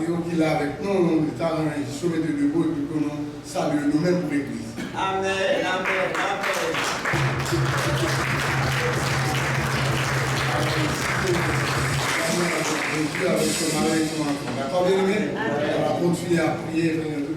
et qui est là avec nous, nous sommes sauvé de debout et puis que nous saluons nous-mêmes pour l'Église. Amen, amen, amen. Dieu avec son mari et son enfant. D'accord, bien-aimé? On va continuer à prier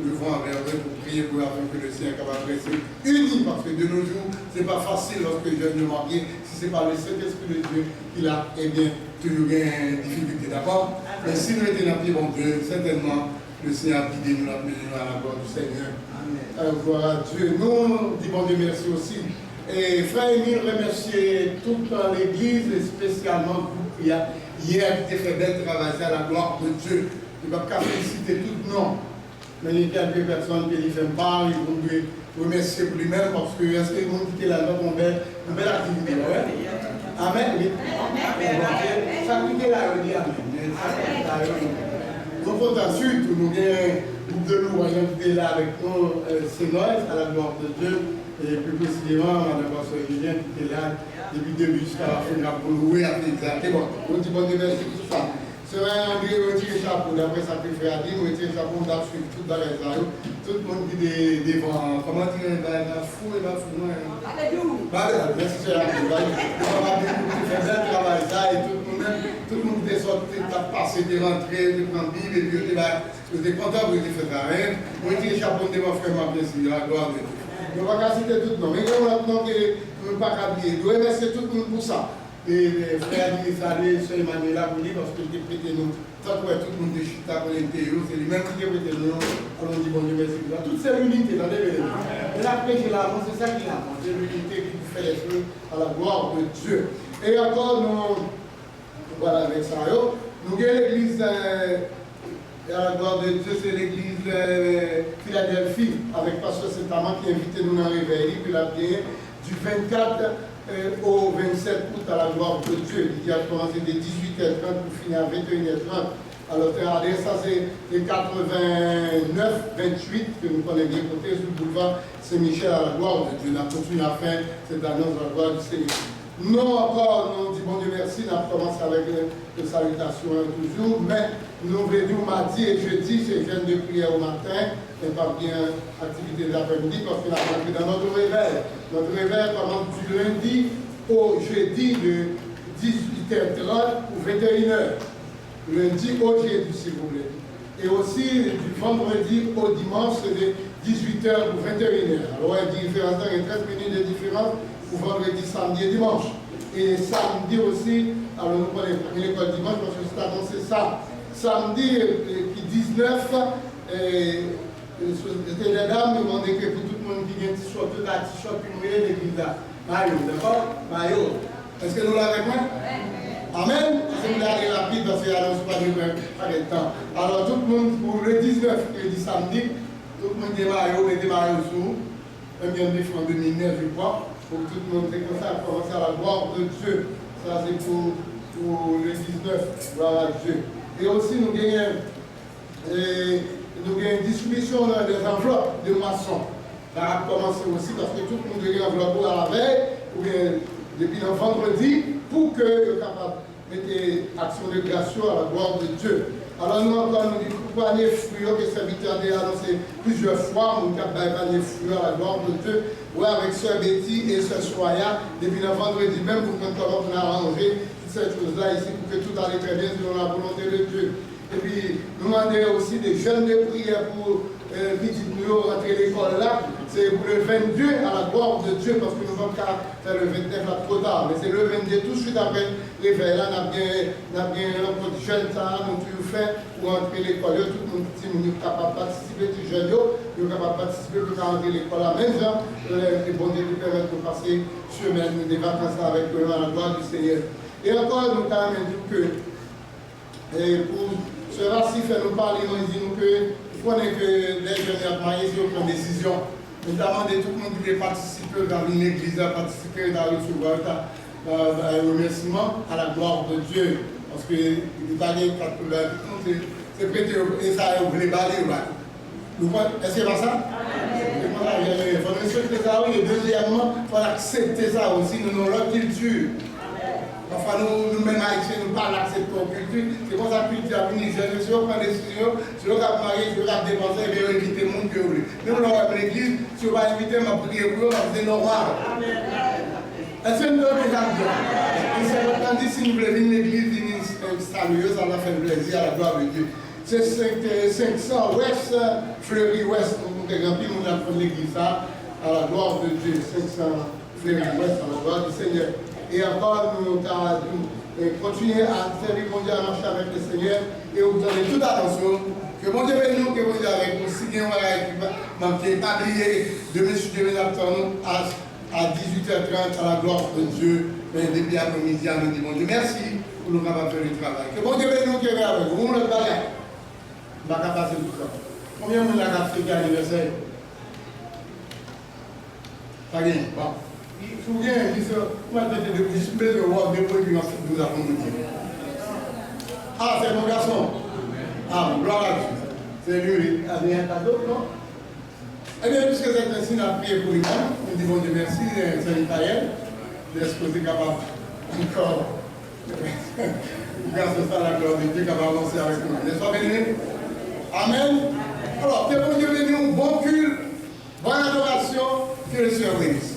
devant vers eux pour prier pour afin que le Seigneur soit rester uni, parce que de nos jours, ce n'est pas facile lorsque les jeunes nous mariés, si ce n'est pas le Saint-Esprit de Dieu qui l'a, eh bien, toujours une difficulté, d'accord? Mais si nous étions dans le bon Dieu, certainement, le Seigneur a guidé nous, à la gloire du Seigneur. Amen. Gloire à Dieu. Nous disons Dieu merci aussi. Et frère Émile remercier toute l'Église, et spécialement le groupe qui a hier qui a fait bel travail à la gloire de Dieu. Il ne va pas féliciter tout le nom. Mais il y a quelques personnes qui ne font pas, ils vont lui remercier pour lui-même parce que est-ce que vous quittez la note, une belle activité. Ouais? Amen. Oui. Amen. Ça quitte la on dit Amen. Nous comptons surtout, nous avons un groupe de louanges qui est là avec nous, c'est Noël, à la gloire de Dieu. Et plus précisément, Mme Pasteur Julien qui était là depuis le début jusqu'à la fin pour louer à l'exacté. Bon, on dit bon merci pour tout ça. C'est vrai, on dit retirer le chapeau, d'après ça que frère a dit, on retire le chapeau, on a suivi tout dans les arts. Tout le monde qui est devant, comment dire, la fou et la fou. Merci, c'est la fou. On va bien faire un travail ça et tout le monde qui est sorti, qui a passé, qui est rentré, qui prend Bible, et puis qui est content pour faire ça. On retire le chapeau devant frère Marc-Messi, la gloire de Dieu. Je ne vais pas citer tout le monde, mais maintenant que je ne vais pas oublier, je remercie tout le monde pour ça. Et frère Salut, Sœur Emmanuel pour lui, parce qu'il a prêté nous, tant que tout le monde de Chita pour l'intérieur, c'est lui-même qui a prêté nous, alors on dit bon Dieu merci pour ça. Toute cette unité dans les vélos. Et la prêche là, c'est ça qui est là, c'est l'unité qui fait les choses à la gloire de Dieu. Et encore, nous, voilà, avec ça, nous avons l'église. Et à la gloire de Dieu, c'est l'église Philadelphie, avec Pasteur Saint-Amand qui a invité nous dans le réveil, puis la bien du 24 au 27 août à la gloire de Dieu. Il a commencé dès 18h30 pour finir à 21h30. Alors, regardez, ça c'est les 89-28 que nous prenons bien côté sur le boulevard Saint-Michel à la gloire de Dieu. On a continué à faire cette annonce à la gloire du Seigneur. Non, encore, nous disons bon Dieu merci, nous avons commencé avec les salutations toujours, mais nous venons mardi et jeudi, c'est jeûne de prière au matin, et pas bien activité de l'après-midi, parce que nous avons dans notre réveil. Notre réveil commence du lundi au jeudi de 18h30 ou 21h. Lundi au jeudi, s'il vous plaît. Et aussi du vendredi au dimanche, c'est de 18h ou 21h. Alors, il y a une différence, il y a 13 minutes de différence pour vendredi, samedi et dimanche. Et samedi aussi, alors nous prenons l'école dimanche parce que c'est annoncé ça. Samedi, qui 19, c'était les dames nous demandaient que pour tout le monde qui vient de t-shirt, tout la t-shirt, puis nous voyons l'église là. Maillot, d'accord? Maillot. Est-ce que nous l'avons avec moi? Amen. Si vous allez rapide parce que alors c'est pas de temps. Alors tout le monde pour le 19, le samedi, tout le monde des maillots, met des maillots sous. Un bien de en 2009, je crois. Pour tout le monde, c'est comme ça, commencer à la gloire de Dieu. Ça, c'est pour le 19, gloire à Dieu. Et aussi, nous gagnons une distribution des enveloppes de maçons. Ça a commencé aussi parce que tout le monde gagne enveloppe à la veille, ou bien depuis le vendredi, pour que le capable de mettre action de grâce à la gloire de Dieu. Alors nous encore nous disons pourquoi les fruits que le serviteur a annoncé plusieurs fois, nous avons les fruits à la gloire de Dieu. Oui, avec Sœur Betty et Sœur Soya, depuis le vendredi même, pour qu'on commence à arranger toutes ces choses-là ici, pour que tout aille très bien selon la volonté de Dieu. Et puis, nous demandons aussi des jeunes de prière pour nous rentrer l'école là. C'est pour le 22 à la gloire de Dieu, parce que nous ne pouvons pas faire le 29 là trop tard. Mais c'est le 22 tout de suite après l'éveil là, nous avons bien rencontré des jeunes, ça, nous avons fait pour rentrer l'école. Tout le monde est capable de participer, les jeunes, ils sont capables de participer pour rentrer l'école là. Même gens, les bons Dieu nous permettent de passer semaine des vacances avec eux à la gloire du Seigneur. Et encore, nous avons dit que pour ce racisme, nous parlons, nous disons que il faut que les jeunes mariés prennent une décision. Nous demandons tout le monde qui veut participer dans une église, à participer dans le remerciement à la gloire de Dieu. Parce que les balayer quatre couleurs, c'est prêté et ça, vous voulez balayer. Est-ce que c'est pas ça? Il faut respecter ça, oui. Et deuxièmement, il faut accepter ça aussi. Nous avons notre culture. Parfois, nous-mêmes haïtiens, nous parlons d'accepter la culture. C'est comme ça que la culture a fini. Si on prend des décisions, si on va marier, si on va dépenser, on va inviter le monde que vous voulez. Nous, on va à l'église, si on va inviter, on va prier pour eux, on va faire normal. Est-ce que nous devons déjà dire? Tandis si nous voulons venir à l'église, venir saluer, ça va faire plaisir à la gloire de Dieu. C'est 500 ouest, Fleury ouest, nous avons pris l'église à la gloire de Dieu. 500 Fleury ouest, à la gloire du Seigneur. Et encore, nous allons continuer à servir mon Dieu, à marcher avec le Seigneur. Et vous avez toute attention. Que mon Dieu bénisse nous, que vous avez avec nous. Si bien on va établir demain sur demain à 18h30 à la gloire de Dieu. Depuis après-midi, à midi, mon Dieu. Merci pour nous avoir fait le travail. Que mon Dieu bénisse nous, qui est avec vous. Vous le parlez. On va passer tout ça. Combien de monde a fait l'anniversaire? Pas bien. Bon. Il faut bien dire ça. Moi, je suis de voir des produits que nous avons dit. Ah, c'est mon garçon. Ah, gloire à Dieu. C'est lui. Il y a un cadeau, non? Eh bien, puisque c'est ainsi, on a prié pour lui-même. Nous disons Dieu merci, c'est une taillette. Est-ce que c'est capable encore? Grâce à ça, la gloire de Dieu, capable d'avancer avec nous. N'est-ce pas béni? Amen. Alors, que bon Dieu bénisse, bon culte, bonne adoration, que le Seigneur bénisse.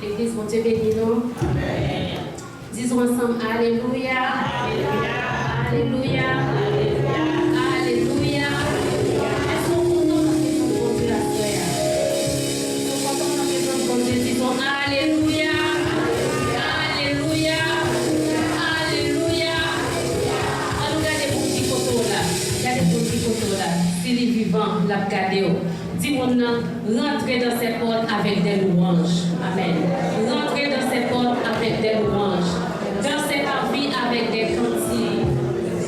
L'église, mon Dieu bénit nous. Amen. Disons ensemble Alléluia. Alléluia. Alléluia. Alléluia. Est-ce qu'on compte dans la maison de Dieu la soeur? Est-ce qu'on compte dans la maison de Dieu? Disons Alléluia. Alléluia. Alléluia. Alors, regardez mon petit photo là. Regardez mon petit photo là. S'il est vivant, l'a regardé. Dis-moi, rentrez dans ces portes avec des louanges. Amen. Rentrez dans ces portes avec des louanges. Dansez par vie avec des cantiques.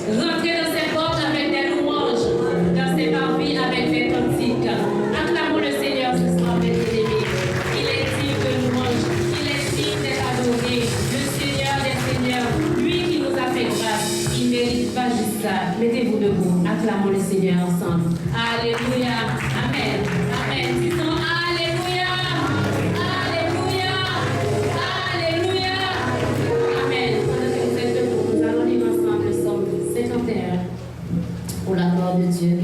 Rentrez dans ces portes avec des louanges. Dansez par vie avec des cantiques. Acclamons le Seigneur ce soir, mes ennemis. Il est digne de louange. Il est digne d'être adoré. Le Seigneur des Seigneurs, lui qui nous a fait grâce, il ne mérite pas juste ça. Mettez-vous debout. Acclamons le Seigneur ensemble. Alléluia. Amen. Amen. Disons Alléluia. Alléluia. Alléluia. Amen. Pendant que vous êtes debout, nous allons lire ensemble le psaume 51 pour la gloire de Dieu.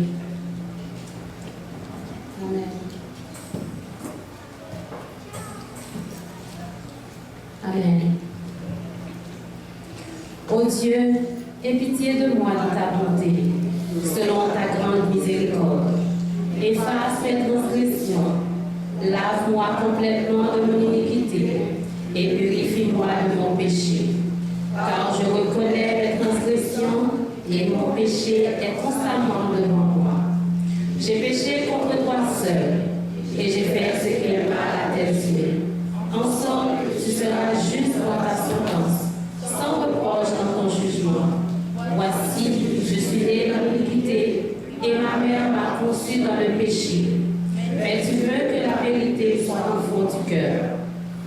Amen. Amen. Ô Dieu, aie pitié de moi dans ta bonté, selon ta grande miséricorde. Efface mes transgressions, lave-moi complètement de mon iniquité et purifie-moi de mon péché. Car je reconnais mes transgressions et mon péché est constamment devant moi. J'ai péché contre toi seul et j'ai fait ce qui est mal à tes yeux. En somme, tu seras juste dans ta sentence, sans reproche dans ton jugement. Voici, je suis né dans l'iniquité et ma mère m'a conçu dans le péché. Mais tu veux que la vérité soit au fond du cœur.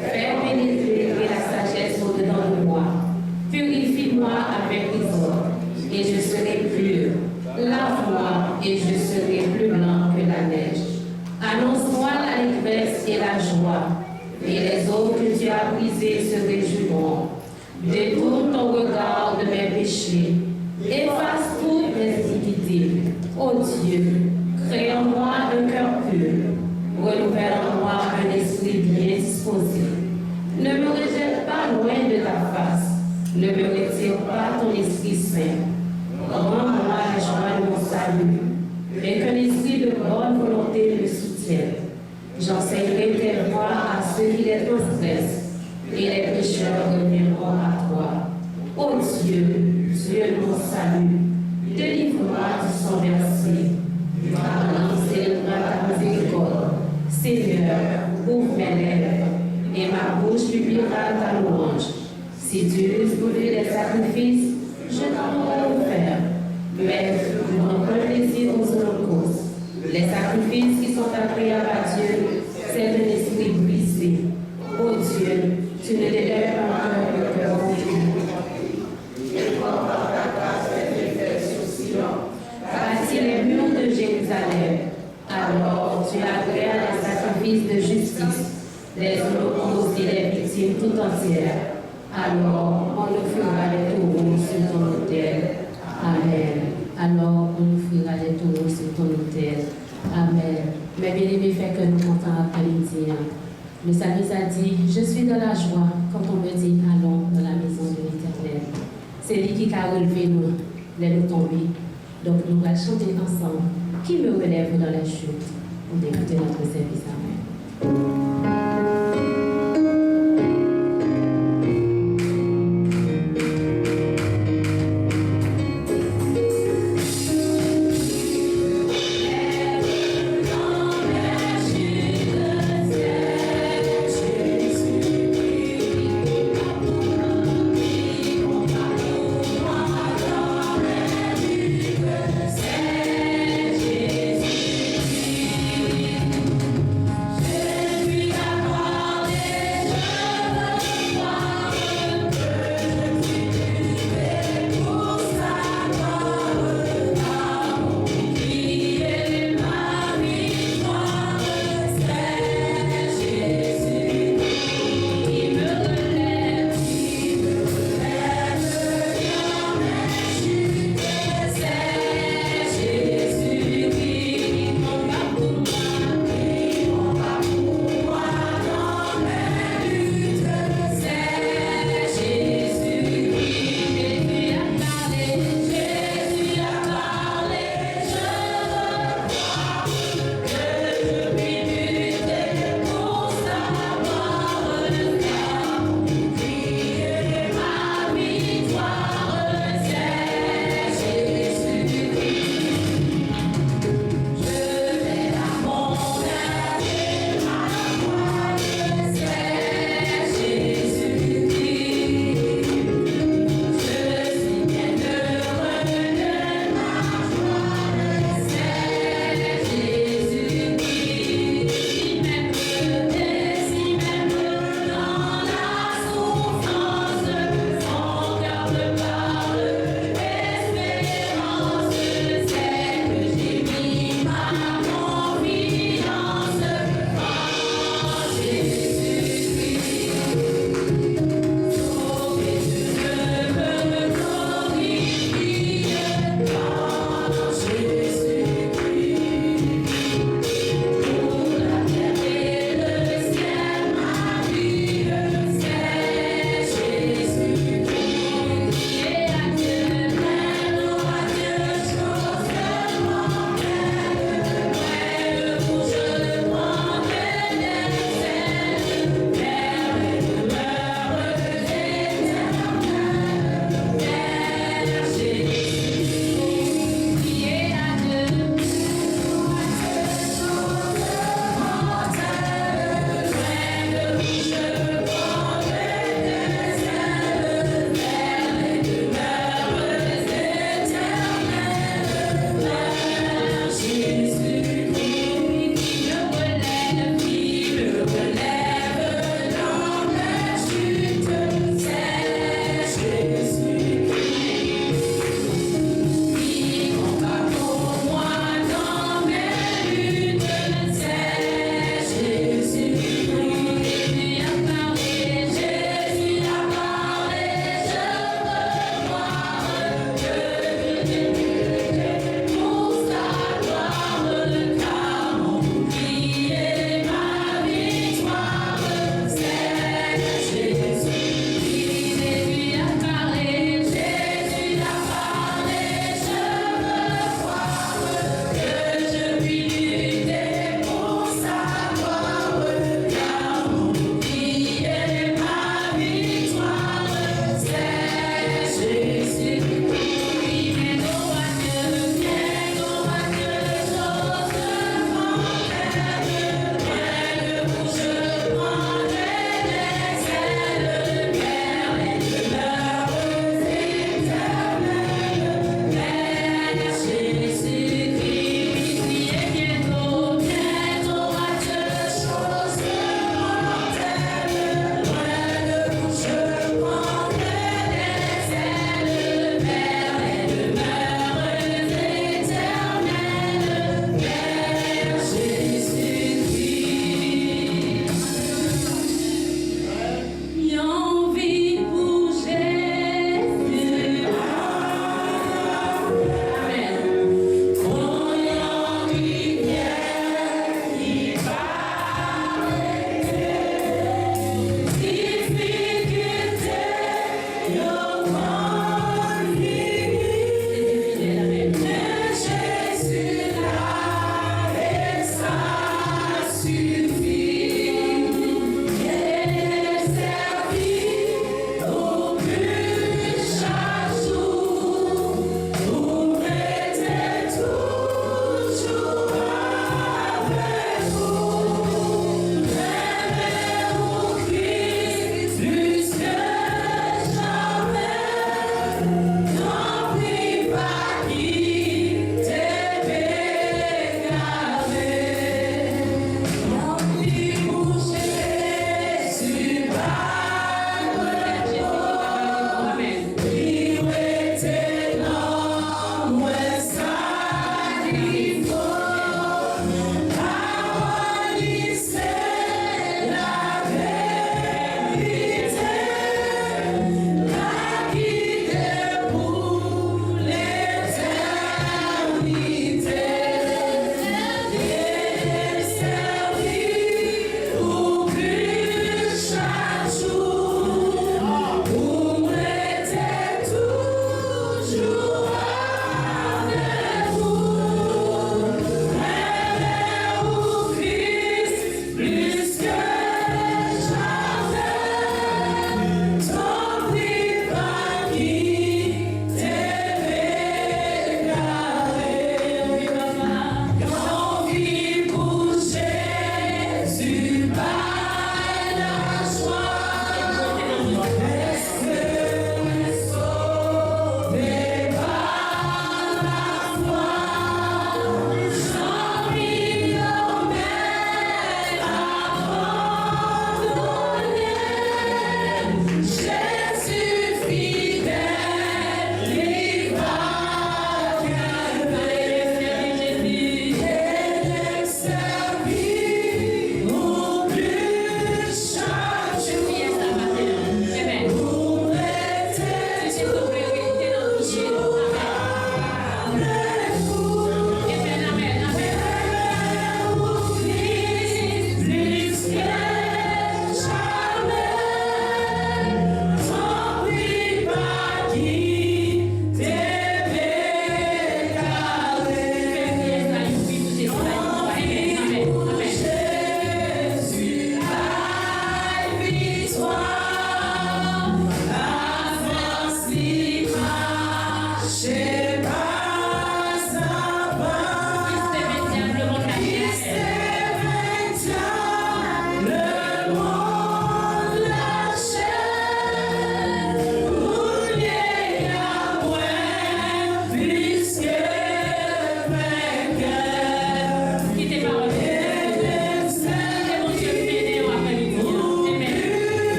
Fais pénétrer la sagesse au-dedans de moi. Purifie-moi avec l'hysope, et je serai pur. Lave-moi, et je serai plus blanc que la neige. Annonce-moi l'allégresse et la joie, et les eaux que tu as brisées se réjouiront. Détourne ton regard de mes péchés. Efface toutes mes iniquités. Ô Dieu, crée en moi un cœur pur. Renouvelle en moi un esprit bien disposé. Ne me rejette pas loin de ta face. Ne me retire pas ton esprit saint. Rends-moi la joie de mon salut, et qu'un esprit de bonne volonté me soutienne. J'enseignerai tes voies à ceux qui les transgressent, et les pécheurs reviendront à toi. Ô Dieu, Dieu mon salut, délivre-moi du sang versé. Ma langue célébrera ta miséricorde. Seigneur, ouvre mes lèvres, et ma bouche publiera ta louange. Si tu eusses voulu des sacrifices, je t'en aurais offert. Mais je prends pas plaisir aux holocaustes. Les sacrifices qui sont agréables à Dieu, c'est un esprit brisé. Ô les holocaustes et les victimes tout entières. Alors on offrira les taureaux sur ton autel. Amen. Alors on offrira les taureaux sur ton autel. Amen. Mes bien-aimés, fait que nous comptons après-midi. Le psalmiste a dit, je suis dans la joie quand on me dit, allons dans la maison de l'Éternel. C'est lui qui a relevé nous, les nous tombés. Donc nous allons chanter ensemble. Qui me relève dans la chute pour d'écouter notre service. Amen.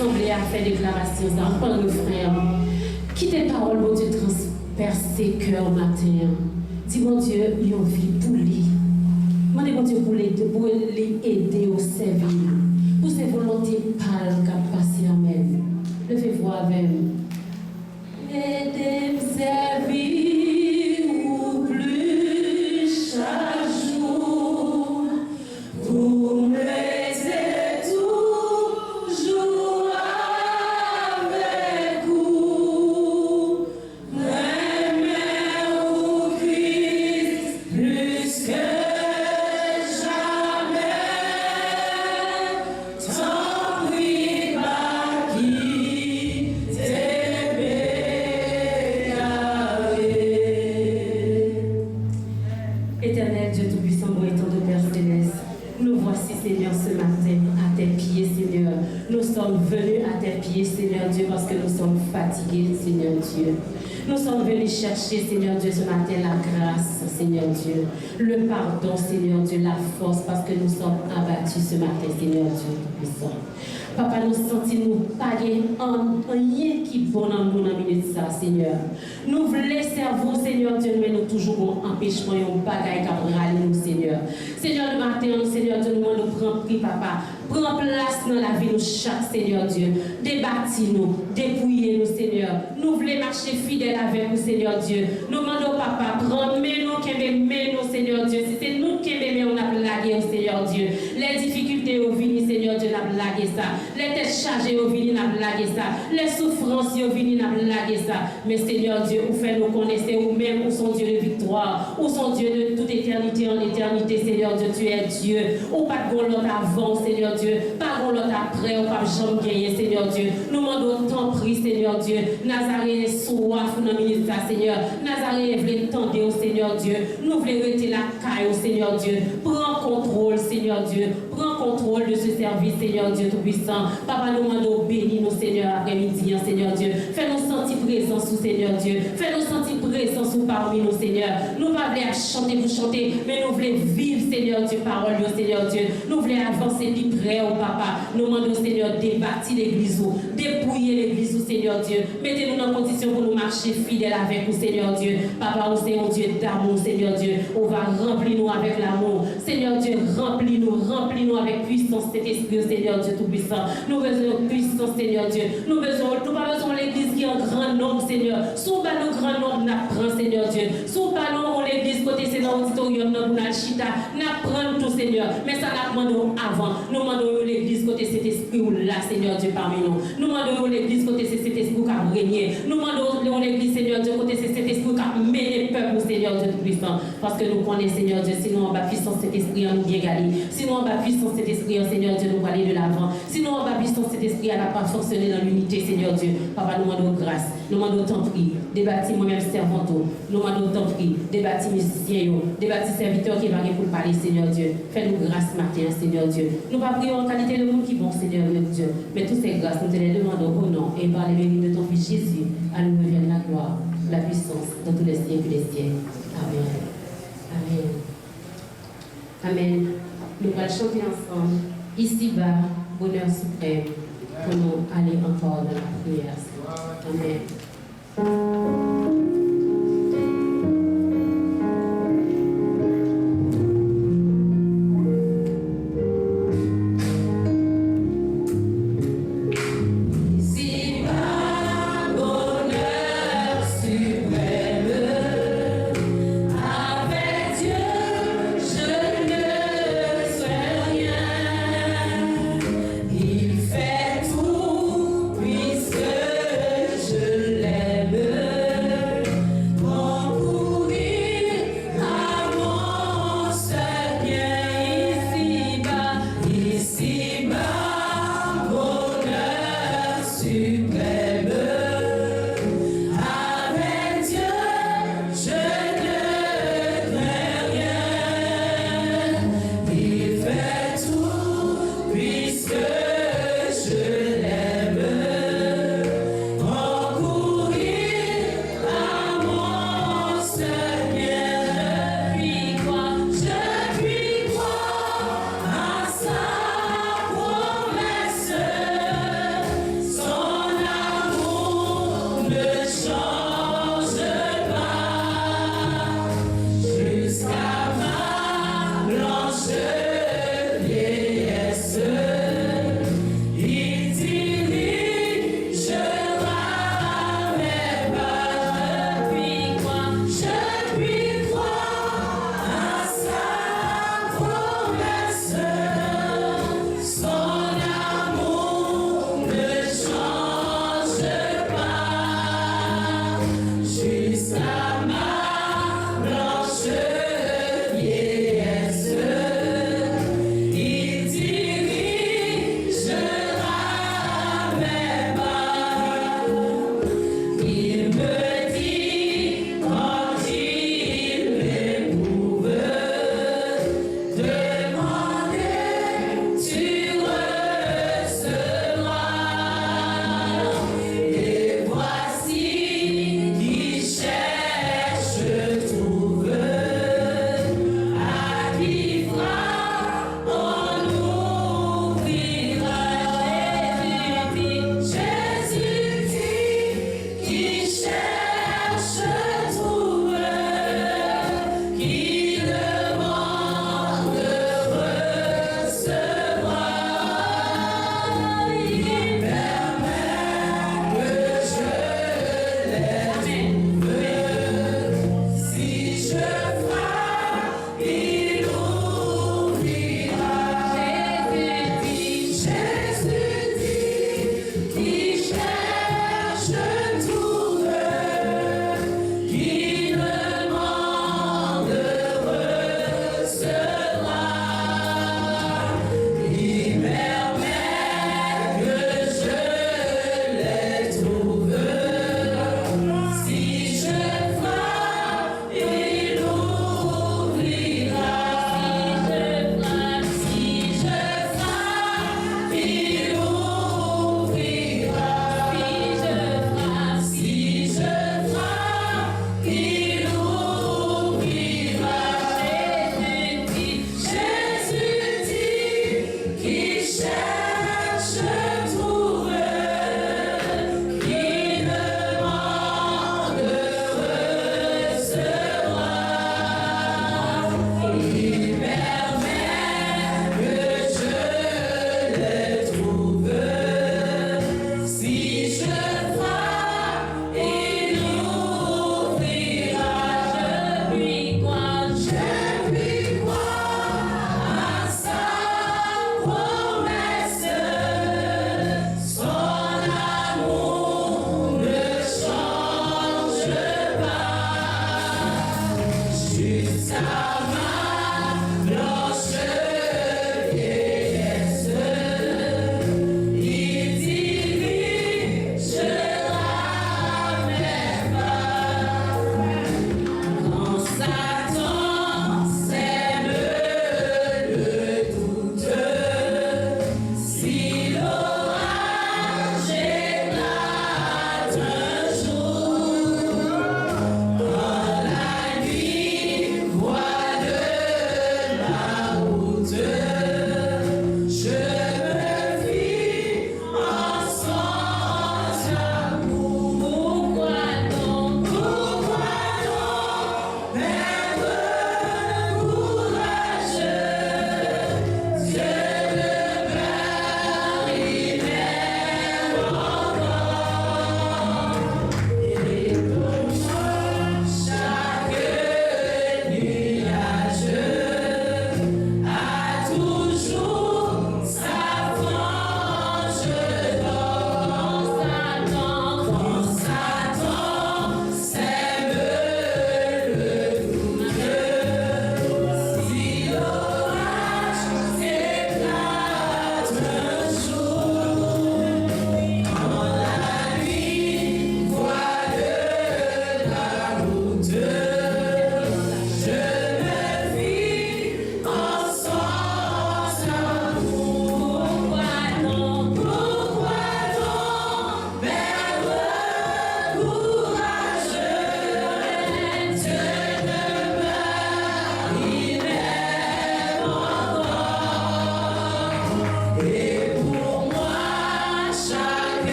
rassembler à faire déclaration, ça pas le frère. Qui tes paroles, mon Dieu, transperce ses cœurs matin. Dis, mon Dieu, il y a une vie pour lui. Demandez, mon Dieu, pour l'aider au servir. Pour ses volontés pâles qu'à passer en même. Levez-vous avec nous. Aidez-moi servir ou plus chaque jour. Pour me laisser toujours avec vous. Aimer au Christ plus que jamais. Tant pis par qui Éternel Dieu Tout-Puissant, bon et tant de Père Céleste, nous voici, Seigneur, ce matin à tes pieds, Seigneur. Nous sommes venus à tes pieds, Seigneur Dieu, parce que nous sommes fatigués, Seigneur Dieu. Nous sommes venus chercher, Seigneur Dieu, ce matin la grâce, Seigneur Dieu. Le pardon, Seigneur Dieu, la force, parce que nous sommes abattus ce matin, Seigneur Dieu Tout-Puissant. Papa, nous sentons pas rien qui est bon dans nous dans la minute ça, Seigneur. Nous voulons servir, Seigneur Dieu, mais nous toujours en empêchement et en bagaille qui râler nous, Seigneur. Seigneur, le matin, Seigneur Dieu, nous prends prix, Papa. Prends place dans la vie de chaque, Seigneur Dieu. Débattez-nous, dépouillez-nous, Seigneur. Nous voulons marcher fidèles avec vous, Seigneur Dieu. Nous demandons, Papa, prends-nous, qui aimons, Seigneur Dieu. Si c'est nous qui aimons, on a blagué, Seigneur Dieu. Les difficultés au vini, Seigneur Dieu, on a blagué ça. Les têtes chargées au vini, on a blagué ça. Les souffrances au vini, on a blagué ça. Mais Seigneur Dieu, vous faites nous connaître, ou même, où sont Dieu de victoire, où sont Dieu de toute éternité en éternité, Seigneur Dieu. Tu es Dieu. Ou pas de l'autre avant, Seigneur Dieu. Pas de l'autre après, ou pas de jamais gagner, Seigneur Dieu. Nous demandons tant prix, Seigneur Dieu. Nazareth soif dans le ministère, Seigneur. Nazareth veut tendre au Seigneur Dieu. Nous voulons rester la caille au Seigneur Dieu. Prends contrôle, Seigneur Dieu. Prends contrôle de ce service, Seigneur Dieu Tout-Puissant. Papa, nous demandons bénis nous, Seigneur, après-midi, Seigneur Dieu. Fais-nous sentir présence sous Seigneur Dieu. Fais-nous sentir présence sous parmi nous, Seigneur. Nous ne voulons pas chanter pour chanter, mais nous voulons vivre, Seigneur Dieu, parole de Seigneur Dieu. Nous voulons avancer plus près au Papa. Nous demandons, Seigneur, débâtir l'église, dépouiller l'église, Seigneur Dieu. Mettez-nous dans condition pour nous marcher fidèles avec vous, Seigneur Dieu. Papa, c'est un Dieu d'amour, Seigneur Dieu. On va remplir nous avec l'amour. Seigneur Dieu, remplis-nous avec puissance, cet esprit, Seigneur Dieu Tout-Puissant. Nous besoin de puissance, Seigneur Dieu. Nous pas besoin de l'église qui est un grand nombre, Seigneur. Sous ballon grand nombre, n'apprend, Seigneur Dieu. Sous ballon, on l'église côté, c'est dans l'auditorium, dans la chita, n'apprend tout, Seigneur. Mais ça n'apprend avant. Nous demandons l'église côté cet esprit ou là, Seigneur Dieu, parmi nous. Nous demandons l'église côté cet esprit qui a régné. Nous demandons l'église, Seigneur Dieu, côté cet esprit qui a mené le peuple, Seigneur Dieu Tout-Puissant. Parce que nous connaissons, Seigneur Dieu, sinon on va puissance cet esprit, nous bien gagner. Sinon on va puissance cet esprit, Seigneur Dieu, nous aller de l'avant. Sinon on va puissance cet esprit, elle n'a pas fonctionné dans l'unité, Seigneur Dieu. Papa, nous demandons grâce. Nous demandons tant prix. Débattis moi-même servant. Nous demandons tant prix. Débattis musiciens, débattis serviteurs qui vont pour parler, Seigneur Dieu. Fais-nous grâce matin, Seigneur Dieu. Nous ne pas prions en qualité de monde qui bon, Seigneur notre Dieu. Mais toutes ces grâces, nous te les demandons au nom et par les mérites de ton Fils Jésus. À nous revienne la gloire, la puissance dans tous les siècles des siècles. Amen. Amen. Amen. Nous allons chanter ensemble. Ici-bas, bonheur suprême, pour nous aller encore dans la prière. Amen. Il fait tout puisque je l'aime.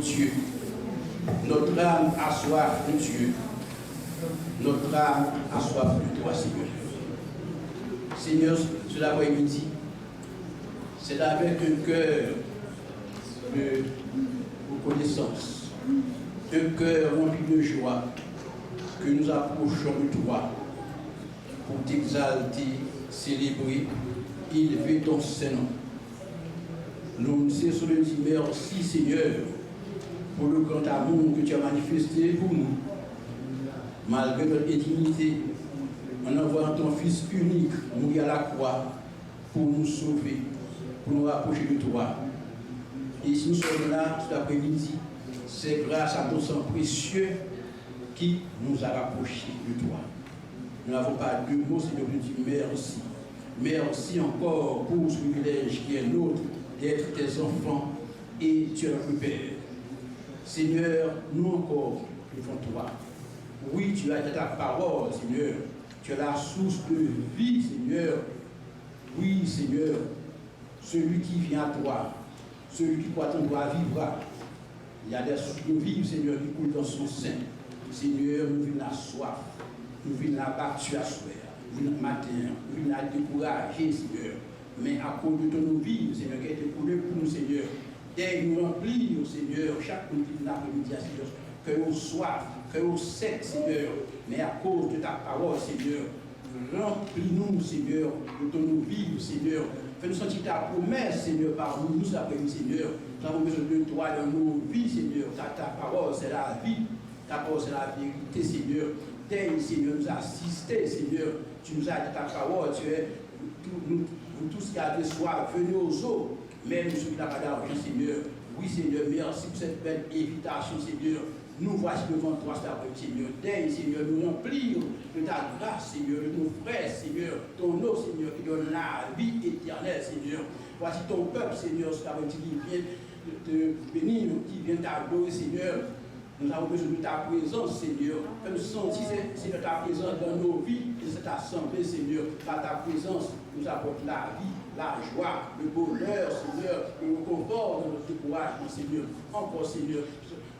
Dieu. Notre âme a soif de Dieu. Notre âme a soif de toi, Seigneur. Seigneur, ce l'après-midi, c'est avec un cœur de reconnaissance, un cœur rempli de joie que nous approchons de toi pour t'exalter, célébrer, élever ton Saint-Nom. Nous ne cessons de dire merci, Seigneur, pour le grand amour que tu as manifesté pour nous, malgré notre intimité, en envoyant ton Fils unique mourir à la croix pour nous sauver, pour nous rapprocher de toi. Et si nous sommes là cet après-midi, c'est grâce à ton sang précieux qui nous a rapprochés de toi. Nous n'avons pas de mots, Seigneur, nous disons merci. Merci encore pour ce privilège qui est nôtre d'être tes enfants et tu es notre Père. Seigneur, nous encore devant toi. Oui, tu as ta parole, Seigneur. Tu es la source de vie, Seigneur. Oui, Seigneur, celui qui vient à toi, celui qui croit en toi vivra. Il y a des sources de vie, Seigneur, qui coulent dans son sein. Seigneur, nous venons la soif, nous venons la battre à soir, nous venons le matin, nous venons la décourager, Seigneur. Mais à cause de ton vie, Seigneur, qui a été coulé pour nous, Seigneur, dès nous remplir, Seigneur, chaque fois que nous l'après-midi, Seigneur, que nous soif, que nous sec, Seigneur, mais à cause de ta parole, Seigneur, remplis-nous, Seigneur, de ton vie, Seigneur. Fais-nous sentir ta promesse, Seigneur, par nous, nous après-midi, Seigneur. Nous avons besoin de toi dans nos vies, Seigneur. Ta parole, c'est la vie. Ta parole, c'est la vérité, Seigneur. Daigne, Seigneur, nous assister, Seigneur. Tu nous as dit ta parole, tu es nous tous qui avons soif, venez aux eaux. Même ceux qui n'ont pas d'argent, Seigneur. Oui, Seigneur, merci pour cette belle invitation, Seigneur. Nous voici devant toi cet après-midi, Seigneur. Daigne, Seigneur, nous remplir de ta grâce, Seigneur, de nos frères, Seigneur, ton eau, Seigneur, qui donne la vie éternelle, Seigneur. Voici ton peuple, Seigneur, cet après-midi qui vient te bénir, qui vient t'adorer, Seigneur. Nous avons besoin de ta présence, Seigneur. Fais-nous sentir, Seigneur, ta présence dans nos vies et cette assemblée, Seigneur. Par ta présence, nous apporte la vie, la joie, le bonheur, Seigneur, le confort de notre découragement, Seigneur. Encore, Seigneur,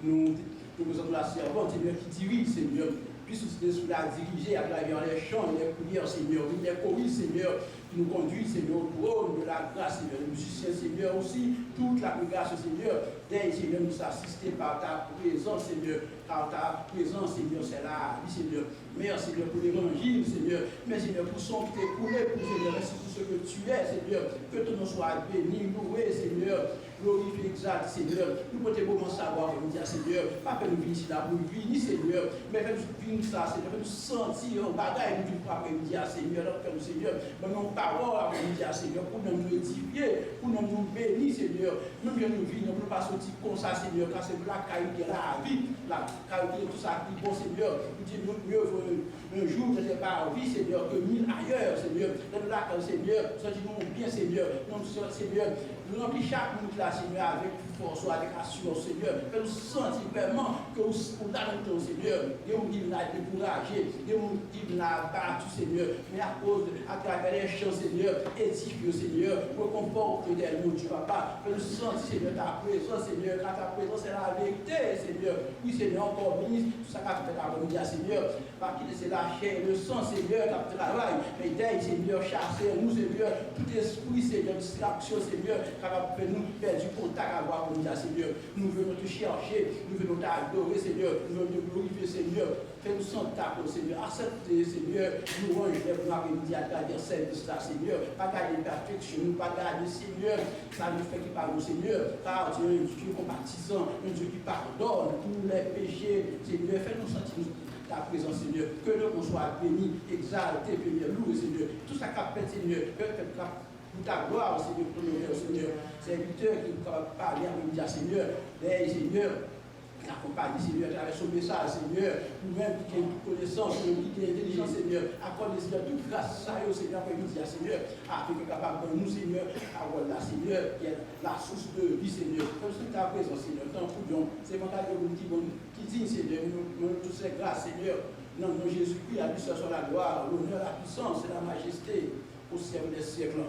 nous présentons la servante, Seigneur, qui dirige, Seigneur. Puisse nous la diriger à travers les chants, les prières, Seigneur, les choris, Seigneur, qui nous conduit, Seigneur, au trône de la grâce, Seigneur, les musiciens, Seigneur, aussi, toute la grâce, Seigneur, daigne, Seigneur, nous assister par ta présence, Seigneur, car ta présence, Seigneur, c'est la vie, Seigneur. Merci, Seigneur, pour l'évangile, Seigneur. Merci, Seigneur, pour son qui t'est coulé, pour Seigneur, merci pour ce que tu es, Seigneur. Que ton nom soit béni, loué, Seigneur. Glorifié, exalté, Seigneur. Nous pouvons vraiment savoir, nous dire, Seigneur, pas que nous venons ici là pour venir, Seigneur, mais fais-nous vivre ça, Seigneur, fais-nous sentir un bagage, nous pas après-midi, Seigneur, comme Seigneur, mais nos paroles après-midi, Seigneur, pour nous édifier, pour nous bénir, Seigneur. Nous venons nous vivre, nous ne pouvons pas sortir comme ça, Seigneur, car c'est la qualité de la vie, la qualité de tout ça qui est bon, Seigneur. Nous disons, mieux vaut un jour de pas vie, Seigneur, que 1000 ailleurs, Seigneur. Nous là, Seigneur, sentis-nous bien, Seigneur. Nous, Seigneur, nous remplissons chaque minute là, Seigneur, avec force, avec assurance, Seigneur. Fais-nous sentir vraiment que nous avons, Seigneur, des gens qui nous découragés, des gens qui nous battus, Seigneur, mais à cause, à travers les chants, Seigneur, édifie, Seigneur, reconforte des mots du Papa. Fais-nous sentir, Seigneur, ta présence, Seigneur, car ta présence est la vérité, Seigneur. Oui, Seigneur, encore béni, tout ça qu'a fait à Seigneur, pas qu'il c'est la chair et le sang, Seigneur, qui travaille, mais dès, Seigneur, chasser nous, Seigneur, tout esprit, Seigneur, distraction, Seigneur, capable de nous faire du contact à voir, Seigneur. Nous venons te chercher, nous venons t'adorer, Seigneur, nous venons te glorifier, Seigneur. Fais-nous sentir ta parole, Seigneur. Acceptez, Seigneur, nous range les après-midi à travers cette Seigneur. Pas garder perfection, nous pas garder, Seigneur, ça nous fait qui parle, Seigneur, car tu es un Dieu compatissant, un Dieu qui pardonne tous les péchés, Seigneur. Fais-nous sentir ta présence, Seigneur. Que nous soit béni, exalté, béni, loué, Seigneur. Tout ça qu'a fait, Seigneur, pour ta gloire, Seigneur, pour ton honneur, Seigneur. Serviteur qui peut parler avec nous, Seigneur, les Seigneur, qui accompagne, Seigneur, à travers son message, Seigneur, nous-mêmes qui avons toute connaissance, qui avons intelligence, Seigneur, accorde, Seigneur, toute grâce à eux, Seigneur, pour nous, Seigneur, afin que capable de nous, Seigneur, avoir la Seigneur, qui est la source de vie, Seigneur. Comme c'est ta présence, Seigneur, tant que nous, c'est mon cas qui dit, Seigneur, nous tous ces grâces, Seigneur, non, non, Jésus-Christ, à lui seul soit la gloire, l'honneur, la puissance et la majesté au siècle des siècles.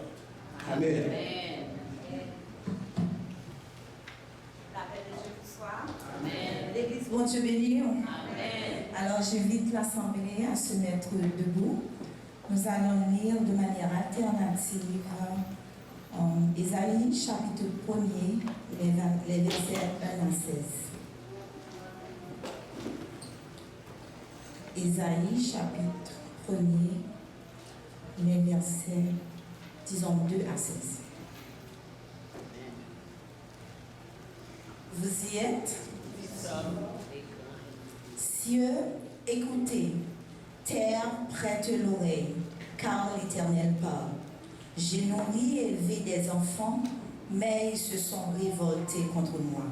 Amen. La paix de Dieu vous soit. Bon Dieu béni. Alors j'invite l'Assemblée à se mettre debout. Nous allons lire de manière alternative Ésaïe chapitre 1er, les versets 1 à 16. Ésaïe chapitre 1er, les versets, disons 2 à 16. Vous y êtes? Cieux, écoutez, terre, prête l'oreille, car l'Éternel parle. J'ai nourri et élevé des enfants, mais ils se sont révoltés contre moi.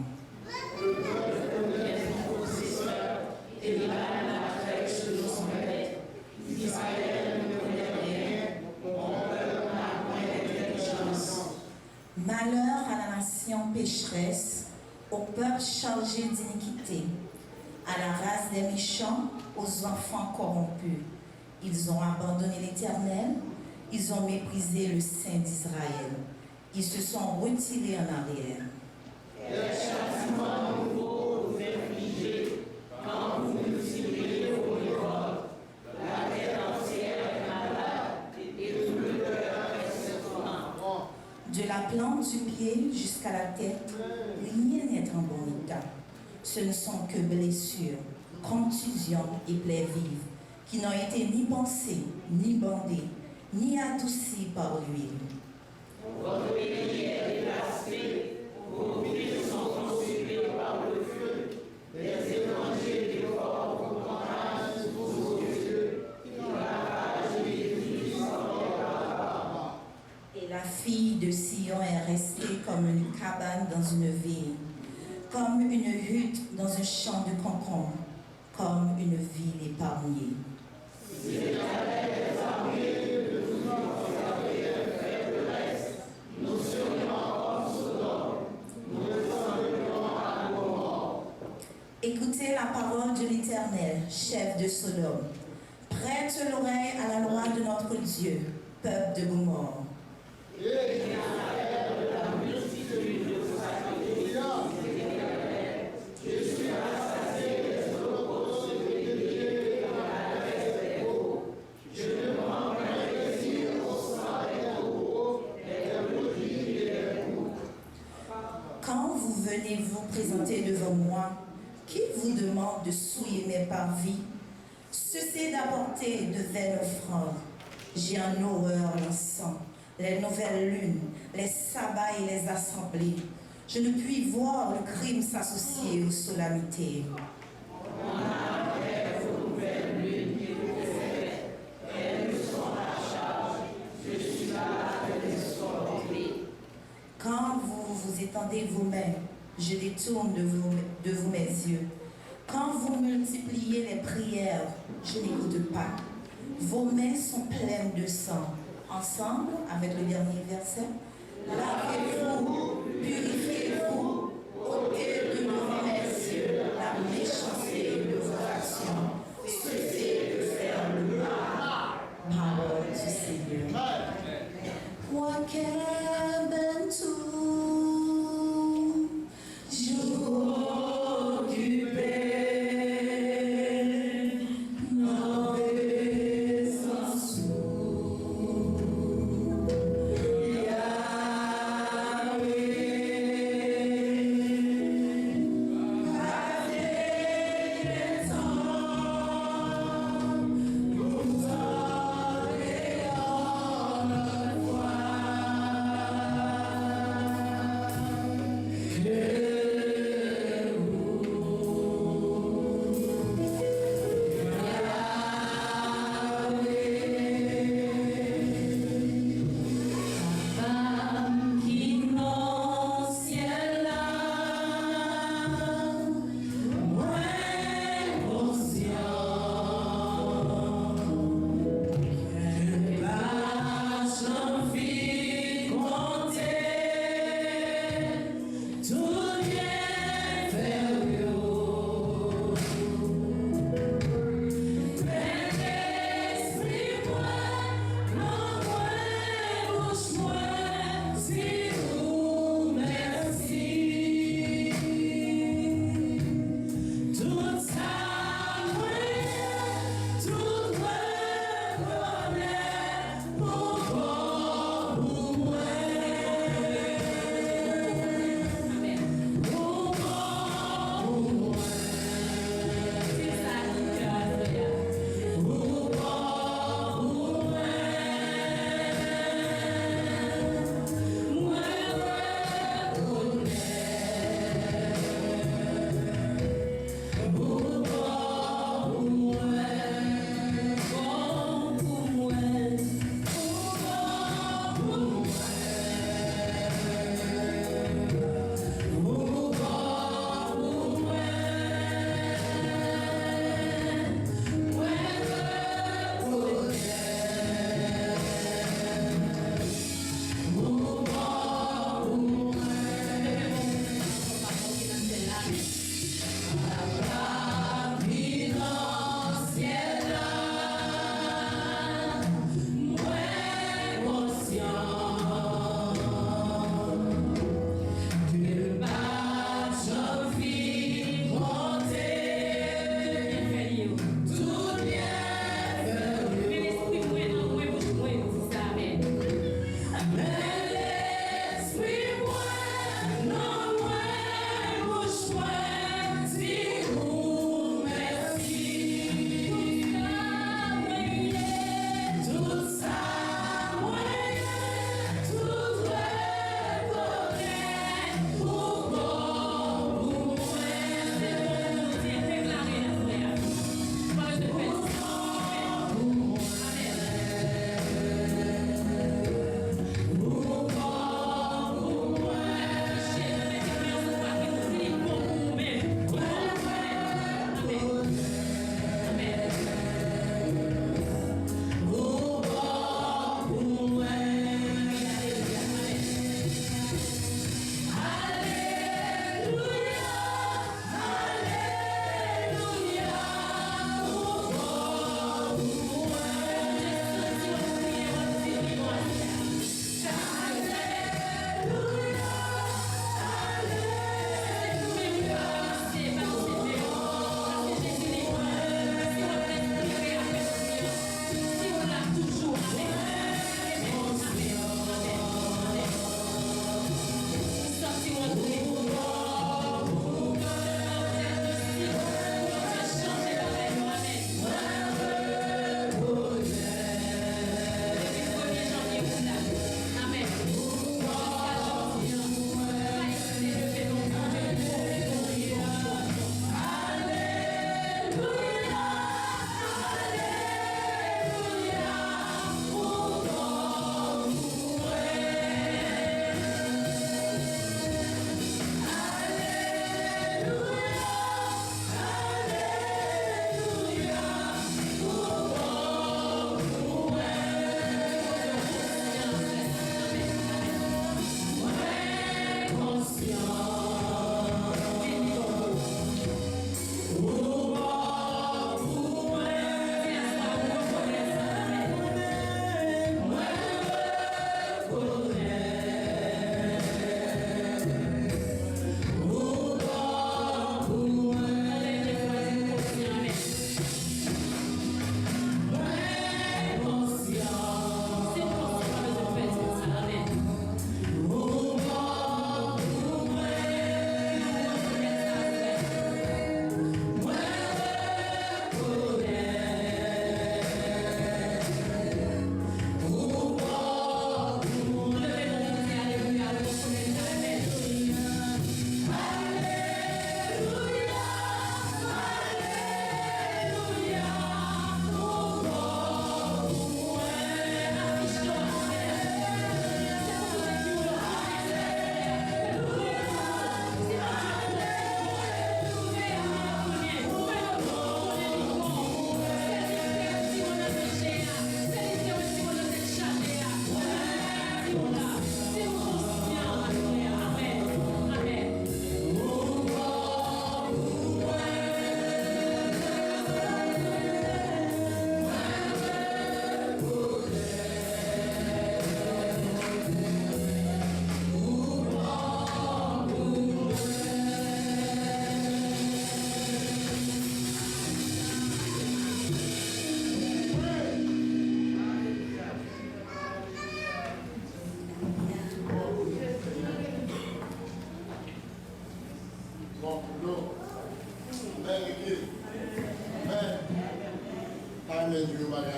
Malheur à la nation pécheresse, au peuple chargé d'iniquité, à la race des méchants, aux enfants corrompus. Ils ont abandonné l'Éternel, ils ont méprisé le Saint d'Israël. Ils se sont retirés en arrière. Quel châtiment nouveau vous infligez quand vous multipliez vos révoltes. La terre entière est malade et tout le cœur est souffrant. De la plante du pied jusqu'à la tête, rien n'est en bon état. Ce ne sont que blessures, contusions et plaies vives, qui n'ont été ni pansées, ni bandées, ni adoucies par l'huile. Votre pays est dévasté, vos villes sont consumées par le feu, des étrangers dévorent vos campagnes sous vos yeux, qui ravagent les villes sans les barbares. Et la fille de Sion est restée comme une cabane dans une ville, comme une hutte dans un champ de concombre, comme une ville épargnée. Si l'Éternel est armé de nous conserver le fait de l'Est, nous serions encore Sodome, nous ressemblerions à Gomorrhe. Écoutez la parole de l'Éternel, chef de Sodome. Prête l'oreille à la loi de notre Dieu, peuple de Gomorrhe. Quand vous venez vous présenter devant moi, qui vous demande de souiller mes parvis? Cessez d'apporter de vaines offrandes. J'ai en horreur l'encens, les nouvelles lunes, les sabbats et les assemblées. Je ne puis voir le crime s'associer aux solennités. Quand vous vous étendez vos mains, je détourne de vous mes yeux. Quand vous multipliez les prières, je n'écoute pas. Vos mains sont pleines de sang. Ensemble, avec le dernier verset, lavez-vous, purifiez-vous, ôtez de devant mes yeux la méchanceté de vos actions. Cessez de faire le mal. Parole du Seigneur. Jour du Père, nos essence. Yahweh.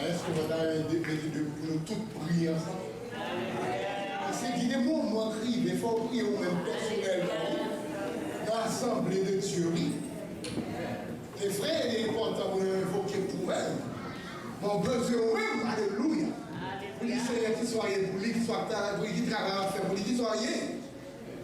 Est-ce que vous avez nous tous prier ensemble? C'est qu'il y a des moments criés, mais il faut prier au même personnellement dans l'assemblée de Dieu. Les frères, il est important pour nous invoquer pour eux. Mon besoin même, alléluia. Pour les Seigneur qui soyez, pour lui qui soit pour lui qui travaille à faire, pour lui qui soyez,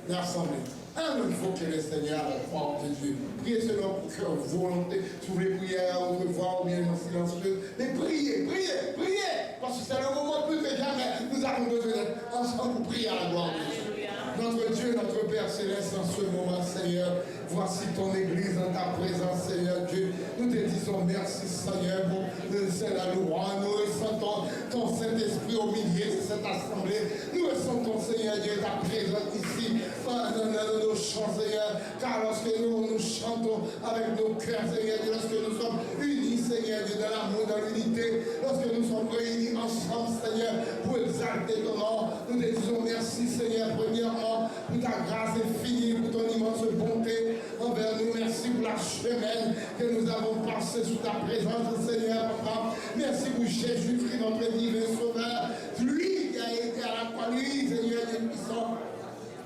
l'assemblée. Il faut que le Seigneur croit en Dieu. Priez selon votre volonté. Si vous voulez prier à haute voix ou bien en silencieux. Mais priez, priez, priez. Parce que c'est le moment plus que jamais. Nous avons besoin d'être ensemble pour prier à la gloire de Dieu. Notre Dieu, notre Père Céleste, en ce moment, Seigneur, voici ton Église en ta présence, Seigneur Dieu. Nous te disons merci, Seigneur, pour la louange. Nous ressentons ton Saint-Esprit au milieu de cette assemblée. Nous ressentons, Seigneur Dieu, ta présence ici, dans nos chants, Seigneur. Car lorsque nous chantons avec nos cœurs, Seigneur Dieu, lorsque nous sommes unis, Seigneur Dieu, dans l'amour, dans l'unité, lorsque nous sommes réunis ensemble, Seigneur, pour exalter ton nom, nous te disons merci, Seigneur, premièrement, pour ta grâce infinie, pour ton immense bonté envers nous. Merci pour la semaine que nous avons passée sous ta présence, Seigneur, Papa. Merci pour Jésus-Christ, notre divin Sauveur. Lui qui a été à la croix, lui, Seigneur Dieu puissant.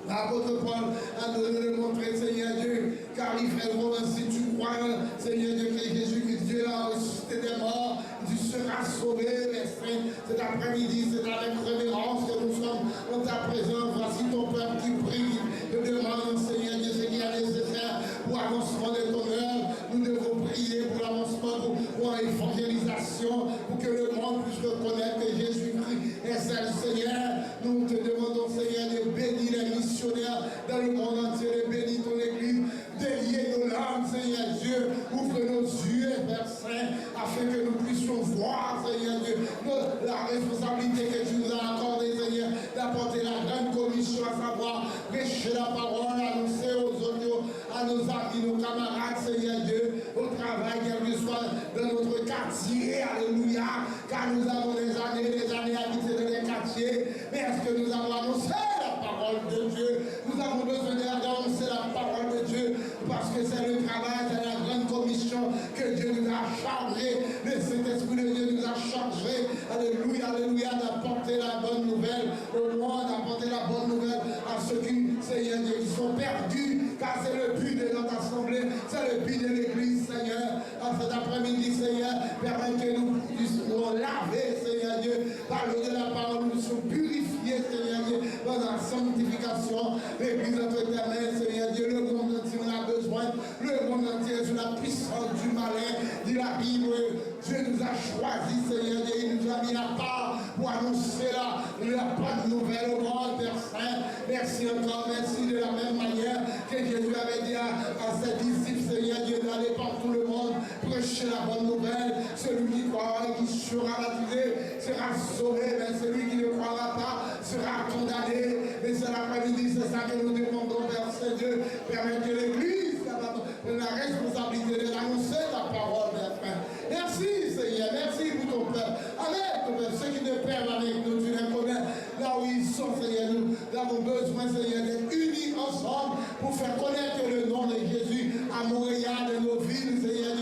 L'apôtre Paul a donné le montrer, Seigneur Dieu, car il fait le moment, si tu crois, Seigneur Dieu, que Jésus-Christ, Dieu l'a ressuscité des morts, tu seras sauvé, mes frères. Cet après-midi, c'est avec révérence que nous sommes en ta présence. Voici ton peuple qui prie, te demande, Seigneur Dieu, ce qui est nécessaire pour l'avancement de ton œuvre. Nous devons prier pour l'avancement, pour l'évangélisation, pour que le monde puisse reconnaître que Jésus-Christ est seul Seigneur. Nous te demandons, Seigneur, de bénir les missionnaires dans le monde entier, de bénir ton Église, délier nos larmes, Seigneur Dieu. Ouvre nos yeux, Père Saint, afin que nous puissions voir, Seigneur Dieu, la responsabilité que tu nous as accordée, Seigneur, d'apporter la grande commission, à savoir prêcher la parole, annoncer aux autres, à nos amis, nos camarades, Seigneur Dieu, au travail, quel que soit dans notre quartier, alléluia, car nous avons des années habité dans les quartiers, mais est-ce que nous avons annoncé la parole de Dieu? Nous avons besoin d'annoncer la parole de Dieu, parce que c'est le travail, c'est la grande commission que Dieu nous a chargé, le Saint-Esprit de Dieu nous a chargé, alléluia, alléluia, d'apporter la bonne nouvelle au monde, d'apporter la bonne nouvelle à ceux qui, Seigneur Dieu, qui sont perdus, car c'est le but de notre assemblée, c'est le but de l'Église, Seigneur. En cet après-midi, Seigneur, permets que nous puissions nous laver, Seigneur Dieu, par le de la parole, nous puissions purifier, Seigneur Dieu, dans la sanctification, l'Église notre éternel, Seigneur Dieu, le monde entier on a besoin, le monde entier sous la puissance du malin, dit la Bible, Dieu nous a choisis, Seigneur Dieu, il nous a mis à part pour annoncer la bonne nouvelle au monde, Père Saint. Merci encore, merci de la même manière que Jésus avait dit à ses disciples, Seigneur Dieu, d'aller par tout le monde, prêcher la bonne nouvelle. Celui qui croira et qui sera baptisé sera sauvé, mais celui qui ne croira pas sera condamné. Mais c'est l'après-midi, c'est ça que nous demandons, Père Saint-Dieu, permettre que l'Église prenne la responsabilité de l'annoncer ta parole, Père Saint. Merci, Seigneur, merci pour ton peuple. Avec ton peuple, ceux qui te perdent avec nous, tu les connais là où ils sont, Seigneur. Nous avons besoin, Seigneur, d'être unis ensemble pour faire connaître le nom de Jésus à Montréal, dans nos villes, Seigneur,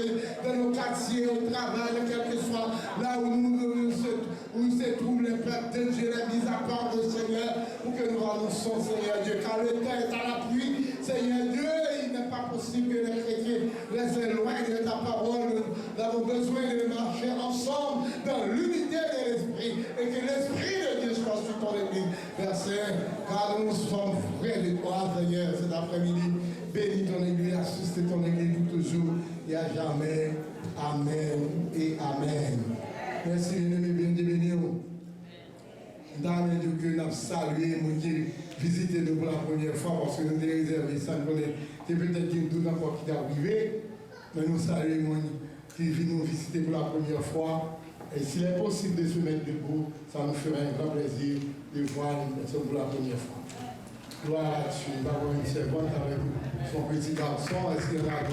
dans nos quartiers, au travail, quel que soit là où se trouvent les peuples de Dieu, les mis à part de Seigneur, pour que nous annoncions, Seigneur Dieu, car le temps est à l'appui, Seigneur Dieu, il n'est pas possible que les chrétiens restent loin de ta parole. Nous avons besoin de marcher ensemble dans l'unité de l'Esprit et que l'Esprit de Dieu soit sur ton Église. Père Saint, car nous sommes frères de toi, Seigneur, cet après-midi. Bénis ton Église, assiste ton Église pour toujours et à jamais. Amen et Amen. Merci, bien-aimés, bénis-nous. Dans le Dieu que nous avons salué, nous avons visité nous pour la première fois parce que nous avons réservé ça. C'est peut-être qu'il y a tout encore qui est arrivé, mais nous saluons qui viennent nous visiter pour la première fois. Et s'il est possible de se mettre debout, ça nous ferait un grand plaisir de voir une personne pour la première fois. Gloire à Dieu. Nous avons une servante avec son petit garçon. Est-ce qu'il y a un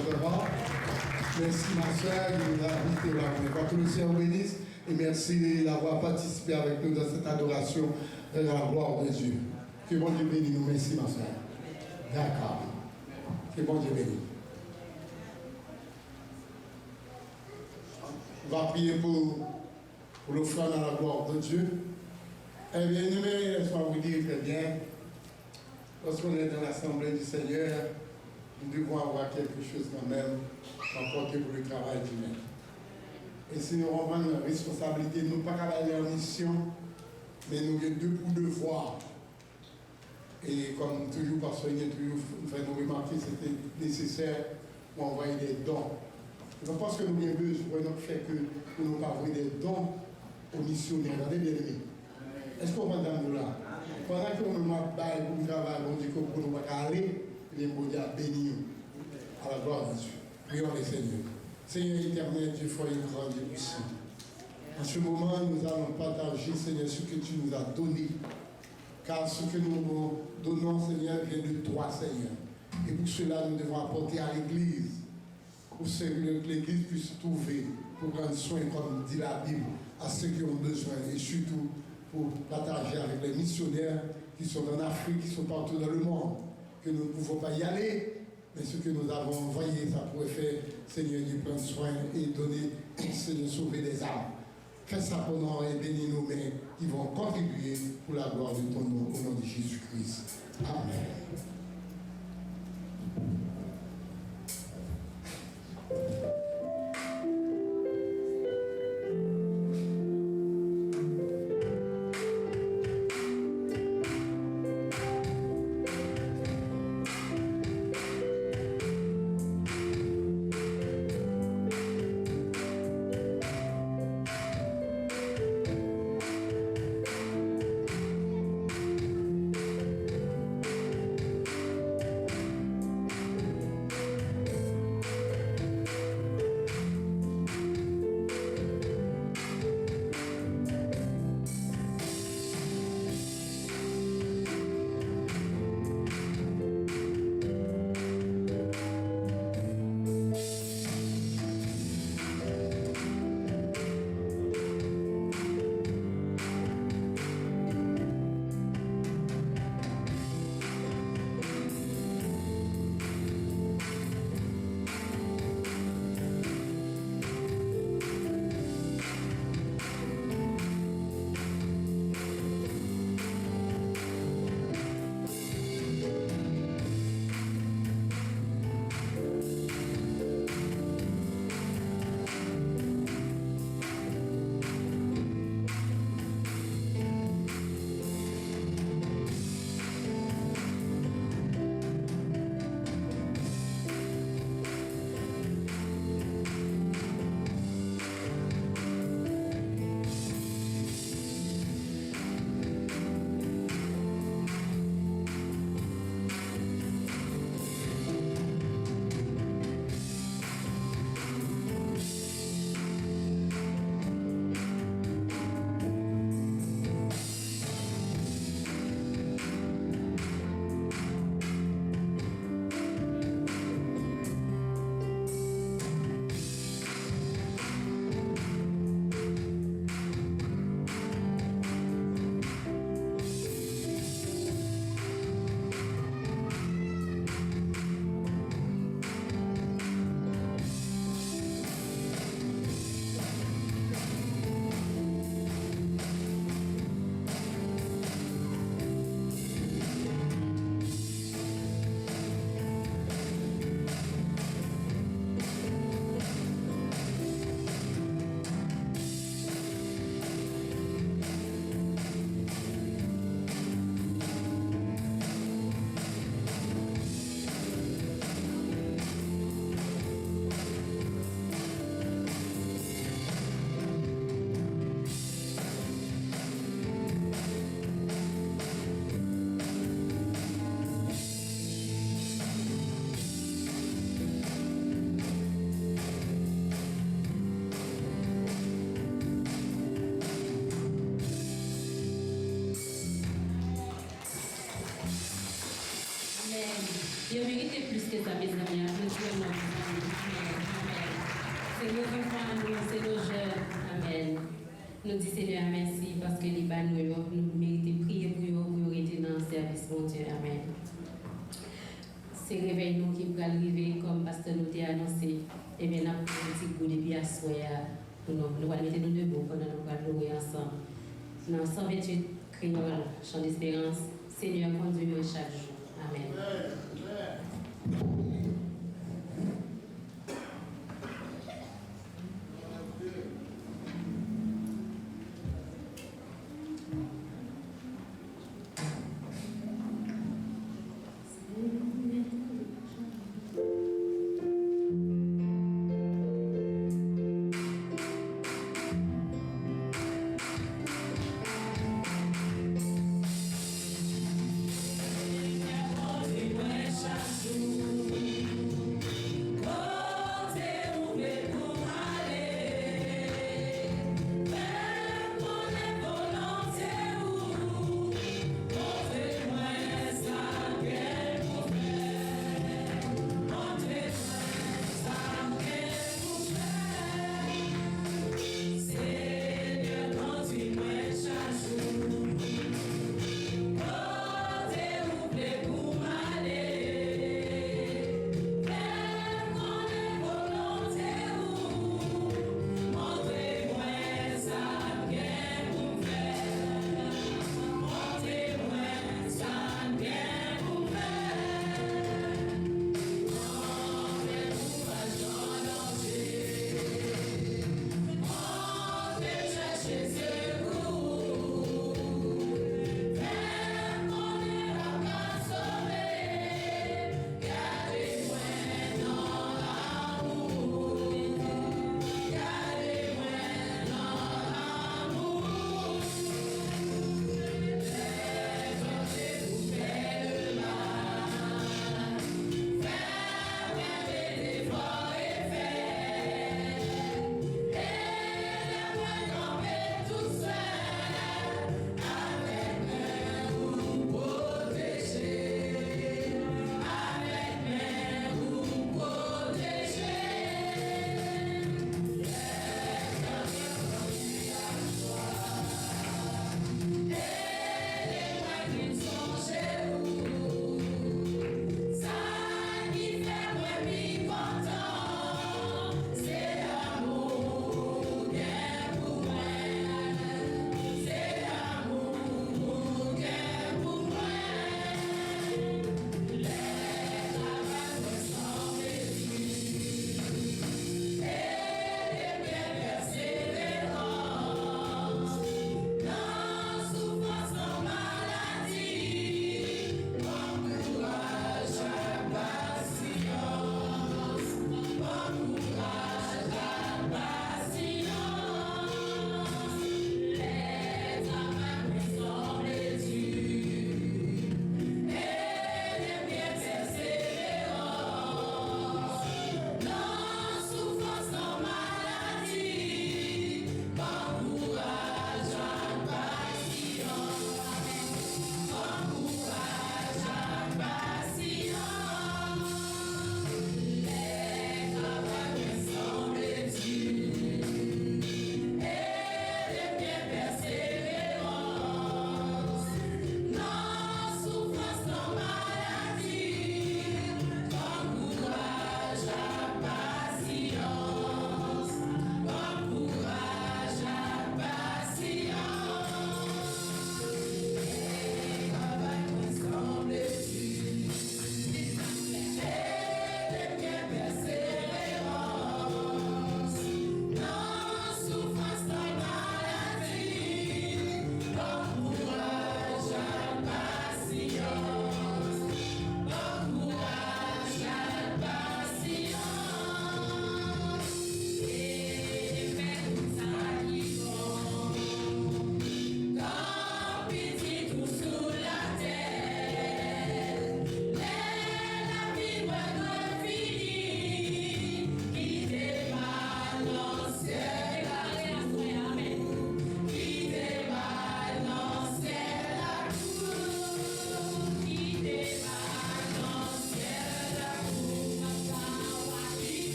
merci ma soeur qui nous a visité pour la première fois. Que le Seigneur bénisse. Et merci d'avoir participé avec nous dans cette adoration de la gloire de Dieu. Que bon Dieu bénisse nous. Merci ma soeur. D'accord. Que bon Dieu bénisse. On va prier pour l'offrande à la gloire de Dieu. Eh bien, laisse-moi vous dire très bien, lorsqu'on est dans l'Assemblée du Seigneur, nous devons avoir quelque chose quand même à porter pour le travail du maître. Et si nous reprenons la responsabilité, nous ne pas aller en mission, mais nous avons deux pour devoir. Et comme toujours, parce qu'il y a toujours fait nous remarquer que c'était nécessaire pour envoyer des dons. Je pense que nous avons besoin de faire que nous n'avons pas envoyé des dons aux missionnaires. Regardez bien aimé. Est-ce qu'on va dans nous là? Pendant que nous avons baillé pour le travail, on dit que nous ne pouvons pas aller, il est bon Dieu à bénir à la gloire de Dieu. Prions le Seigneur. Seigneur éternel, Dieu fort et grand, Dieu puissant. En ce moment, nous allons partager, Seigneur, ce que tu nous as donné. Car ce que nous donnons, Seigneur, vient de toi, Seigneur. Et pour cela, nous devons apporter à l'Église, pour que l'Église puisse trouver, pour prendre soin, comme dit la Bible, à ceux qui ont besoin. Et surtout, pour partager avec les missionnaires qui sont en Afrique, qui sont partout dans le monde, que nous ne pouvons pas y aller, mais ce que nous avons envoyé, ça pourrait faire, Seigneur, de prendre soin et donner, Seigneur, sauver des âmes. Fais ça pour nous et bénis nos mains qui vont contribuer pour la gloire de ton nom, au nom de Jésus-Christ. Amen. Il mérite plus que ça, mes amis. Applaudissements. C'est nos enfants, c'est nos jeunes. Amen. Nous disons Seigneur merci parce que les balles nous méritons prier pour rester dans le service, mon Dieu. Amen. C'est réveil nous qui peut arriver comme pasteur nous t'a annoncé. Et bien, nous avons un petit goût de bien soya Nous allons mettre nous debout pendant que nous allons louer ensemble. Dans 128 créoles, chant d'espérance, Seigneur, conduis-nous chaque jour. Amen. Chaque jour.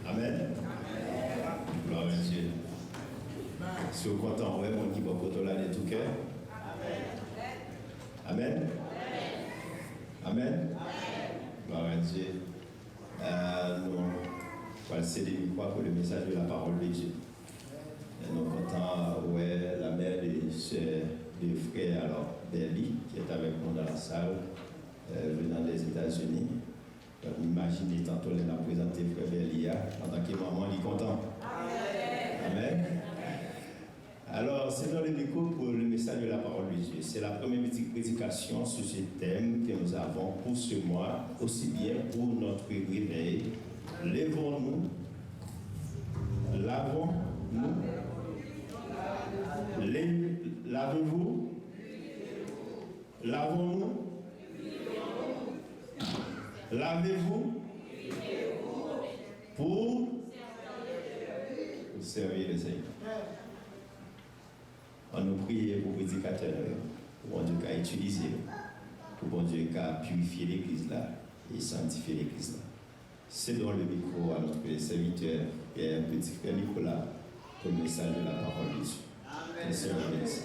Amen. Gloire à Dieu. Si vous êtes content, ouais, mon qui va côté là de tout cœur. Amen. Amen. Gloire à Dieu. Nous allons céder le micro pour le message de la parole de Dieu. Nous sommes contents, ouais, la mère des frères, alors, Berly, qui est avec nous dans la salle, venant des États-Unis. Imaginez tantôt, elle a présenté frère Berlia en tant que maman, il est content. Amen. Alors, c'est dans le micro pour le message de la parole de Dieu. C'est la première prédication sur ce thème que nous avons pour ce mois, aussi bien pour notre réveil. Lèvons-nous, lavons-nous, lavez-vous, lavons-nous, lavez-vous pour servir le Seigneur. On nous prie pour les prédicateurs, pour bon Dieu qui a utilisé, pour bon Dieu qui a purifié l'église là et sanctifié l'église là. C'est dans le micro à notre serviteur, Père Petit Frère Nicolas, pour le message de la parole de Dieu. Merci. Merci.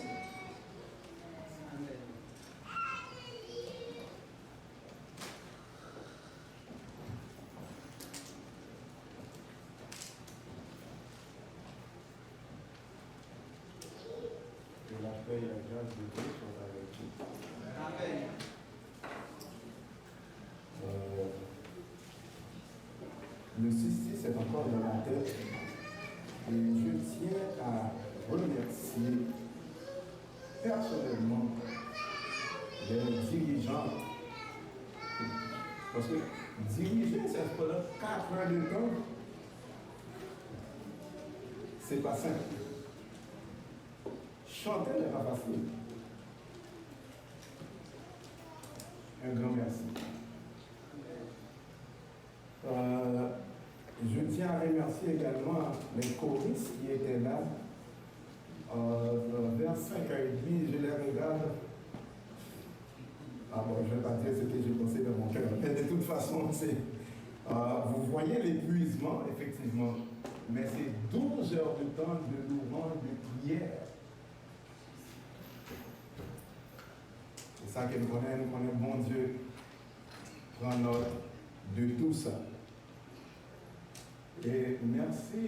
Que la paix et la grâce de Dieu soient avec vous. Amen. Le 6-6 est encore dans la tête et je tiens à remercier personnellement les dirigeants. Parce que diriger, c'est pendant 4 heures de temps, c'est pas simple. Chanter n'est pas facile. Un grand merci. Je tiens à remercier également les choristes qui étaient là. Vers 5h30, je les regarde. Ah bon, je ne vais pas dire ce que j'ai pensé dans mon cœur. Mais de toute façon, vous voyez l'épuisement, effectivement. Mais c'est 12 heures de temps de louange, de prière. C'est ça que nous connaissons, bon Dieu prend note de tout ça. Et merci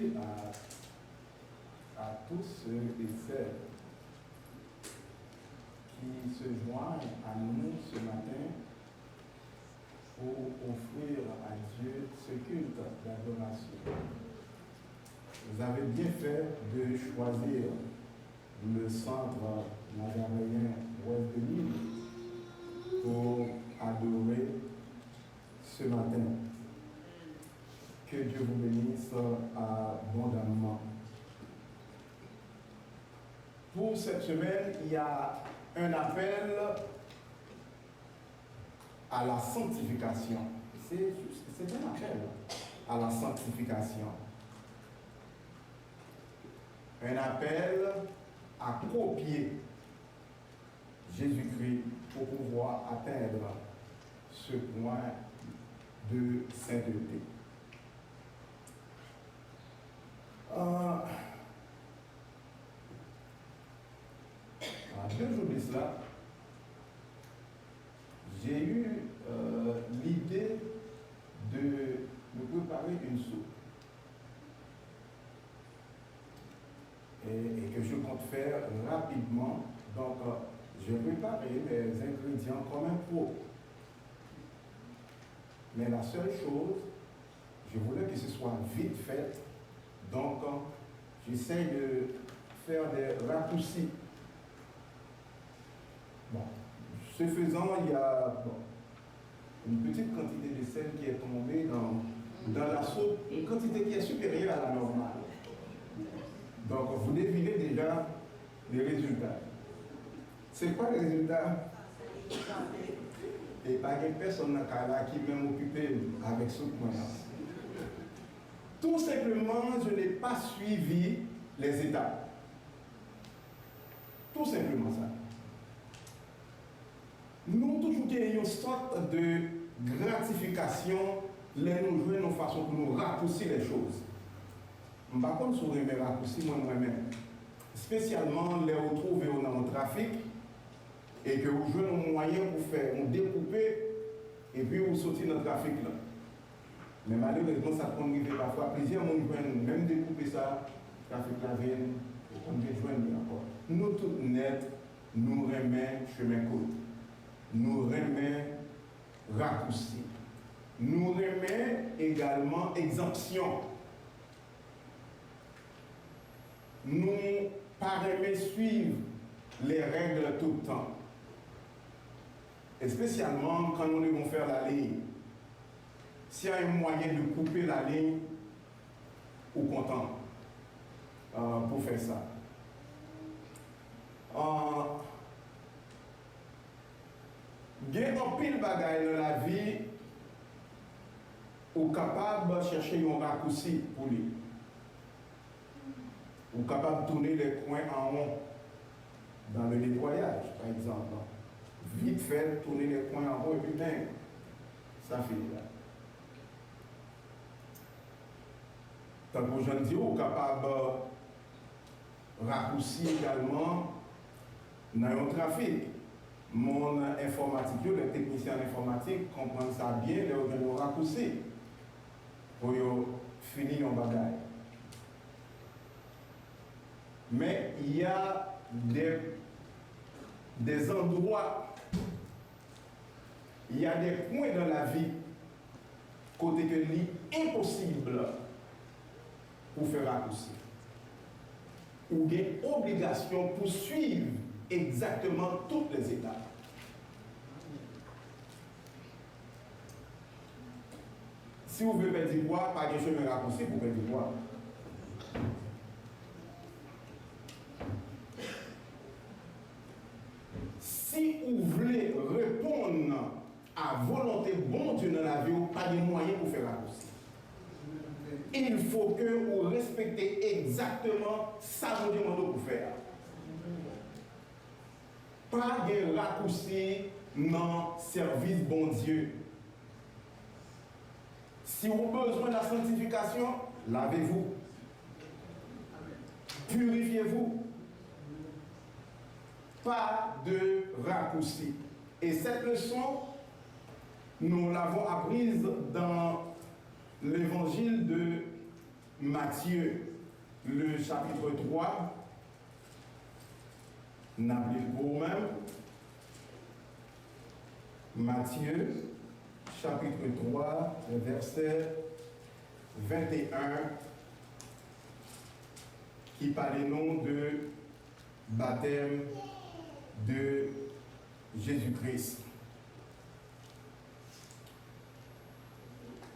à tous ceux et celles qui se joignent à nous ce matin pour offrir à Dieu ce culte d'adoration. Vous avez bien fait de choisir le centre nazaréen ouest de l'île pour adorer ce matin. Que Dieu vous bénisse abondamment. Pour cette semaine, il y a un appel à la sanctification. C'est un appel à la sanctification. Un appel à copier Jésus-Christ pour pouvoir atteindre ce point de sainteté. Deux jours de cela, j'ai eu l'idée de me préparer une soupe. Et que je compte faire rapidement. Donc, j'ai préparé les ingrédients comme un pro. Mais la seule chose, je voulais que ce soit vite fait. Donc, j'essaie de faire des raccourcis. Bon, ce faisant, il y a une petite quantité de sel qui est tombée dans la soupe, une quantité qui est supérieure à la normale. Donc, vous devinez déjà les résultats. C'est quoi les résultats? Et pas de personne qui m'a occupé avec ce point. Tout simplement, je n'ai pas suivi les étapes. Tout simplement ça. Nous toujours une sorte de gratification les nous jouons une façon pour nous raccourcir les choses. Je ne sais pas si vous aimez raccourcir moi-même. Spécialement les retrouver dans le trafic et que vous jouez un moyen pour faire, vous découper et puis vous sortir dans le trafic là. Mais malheureusement, ça peut arriver parfois. Plusieurs monde même découper ça, le trafic la veine, on peut joindre encore. Nous tous net, nous remet chemin côte. Nous remet raccourci. Nous remet également exemption. Nous pas remet suivre les règles tout le temps. Et spécialement quand nous devons faire la ligne. S'il y a un moyen de couper la ligne, ou content pour faire ça. Il y a un pile bagaille dans la vie ou capable de chercher un raccourci pour lui. Ou capable de tourner les coins en rond dans le nettoyage, par exemple. Vite fait, tourner les coins en rond et puis bien, ça finit là. Tant que je dis, ou capable de raccourcir également dans le trafic. Mon informatique, les techniciens informatiques comprennent ça bien, les ont raccourci pour finir un bagage. Mais il y a des endroits, il y a des points dans la vie côté que c'est impossible pour faire raccourci. Ou il y a une obligation pour suivre exactement toutes les étapes. Si vous voulez perdre quoi, pas de chemin raccourci pour perdre quoi. Si vous voulez répondre à volonté bon Dieu dans la vie, pas de moyen pour faire raccourci. Il faut que vous respectez exactement ça que vous demandez pour faire. Pas de raccourci dans le service bon Dieu. Si vous avez besoin de la sanctification, lavez-vous. Purifiez-vous. Pas de raccourci. Et cette leçon, nous l'avons apprise dans l'évangile de Matthieu, le chapitre 3. N'oubliez pas vous-même. Matthieu, chapitre 3, verset 21, qui parle non de baptême de Jésus-Christ.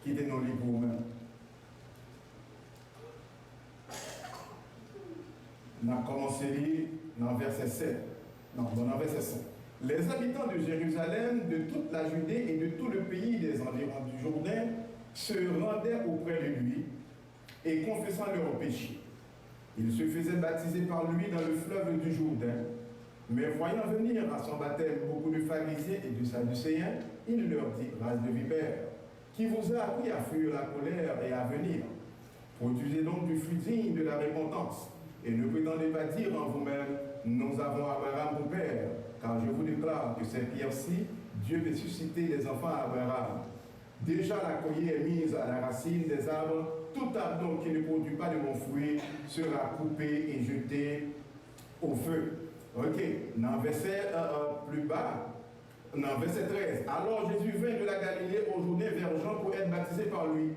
Qui est dans le livre vous-même. On a commencé dans verset 7. Non, dans verset 5. Les habitants de Jérusalem, de toute la Judée et de tout le pays des environs du Jourdain se rendaient auprès de lui et confessant leurs péchés. Ils se faisaient baptiser par lui dans le fleuve du Jourdain. Mais voyant venir à son baptême beaucoup de pharisiens et de sadducéens, il leur dit, race de vipères, qui vous a appris à fuir la colère et à venir? Produisez donc du fruit digne de la repentance. Et ne prétendez pas dire en vous-même, nous avons Abraham pour père, car je vous déclare que ces pierres-ci, Dieu veut susciter des enfants à Abraham. Déjà la collier est mise à la racine des arbres, tout arbre donc qui ne produit pas de bons fruits sera coupé et jeté au feu. Ok, dans verset plus bas, dans verset 13, alors Jésus vint de la Galilée au Jourdain vers Jean pour être baptisé par lui.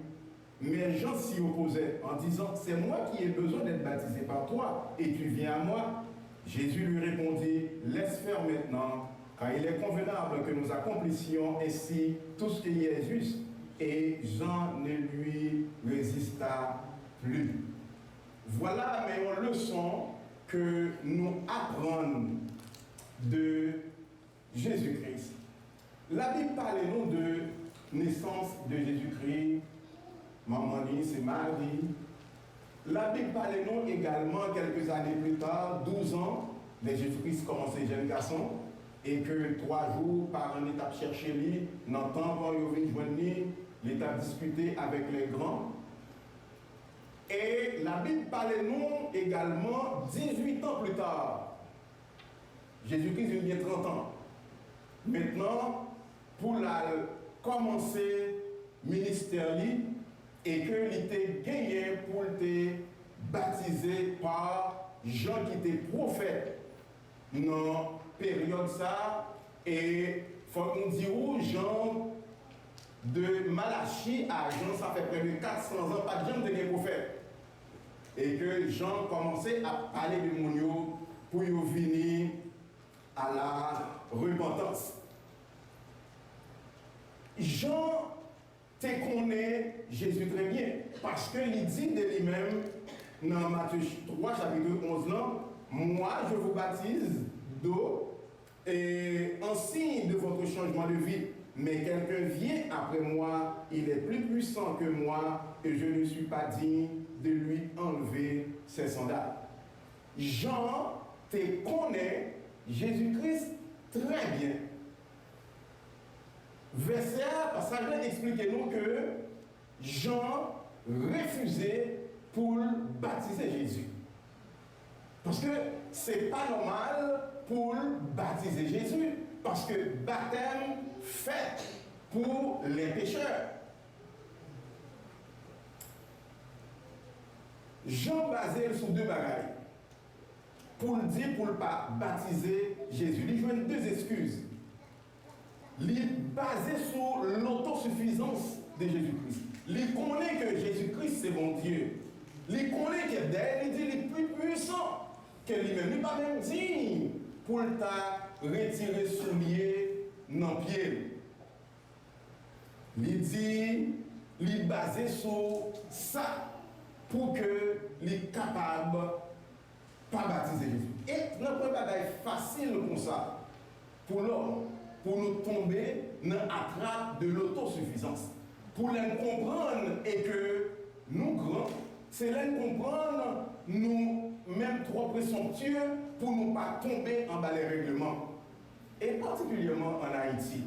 Mais Jean s'y opposait en disant, c'est moi qui ai besoin d'être baptisé par toi et tu viens à moi. Jésus lui répondit, laisse faire maintenant, car il est convenable que nous accomplissions ainsi tout ce qui est juste. Et Jean ne lui résista plus. Voilà mes leçons que nous apprenons de Jésus-Christ. La Bible parle nous de naissance de Jésus-Christ. Maman dit, c'est Marie. La Bible parle nous également quelques années plus tard, 12 ans, de Jésus-Christ commençait jeune garçon, et que 3 jours par une étape chercher lui, dans le temps quand il vient joindre lui, il a discuté avec les grands. Et la Bible parle nous également 18 ans plus tard. Jésus-Christ il y a 30 ans. Maintenant, pour la commencer ministère et que il était gagné pour te baptisé par Jean qui était prophète dans la période ça et faut qu'on dise où Jean de Malachie à Jean ça fait près de 400 ans pas de Jean de prophète et que Jean commençait à parler de mon pour y venir à la repentance. Jean te connaît Jésus très bien parce qu'il dit de lui-même dans Matthieu 3 chapitre 11 là, moi je vous baptise d'eau et en signe de votre changement de vie, mais quelqu'un vient après moi, il est plus puissant que moi et je ne suis pas digne de lui enlever ses sandales. Jean te connaît Jésus-Christ très bien. Verset passage explique-nous que Jean refusait pour baptiser Jésus. Parce que c'est pas normal pour baptiser Jésus. Parce que baptême fait pour les pécheurs. Jean basé sur deux bagailles. Pour le dire, pour ne pas baptiser Jésus. Il joue deux excuses. Il est basé sur l'autosuffisance de Jésus-Christ. Il connaît que Jésus-Christ c'est mon Dieu. Il connaît que d'elle, il dit il est plus puissant que lui-même. Il n'est pas même digne pour t'a retirer soulier dans le pied. Il dit, il est basé sur ça pour que il est capable de pas baptiser Jésus. Et notre bagaille facile comme ça pour l'homme. Pour nous tomber dans la trappe de l'autosuffisance. Pour les comprendre et que nous grands, c'est les comprendre nous même trop présomptueux pour ne pas tomber en bas les règlements. Et particulièrement en Haïti.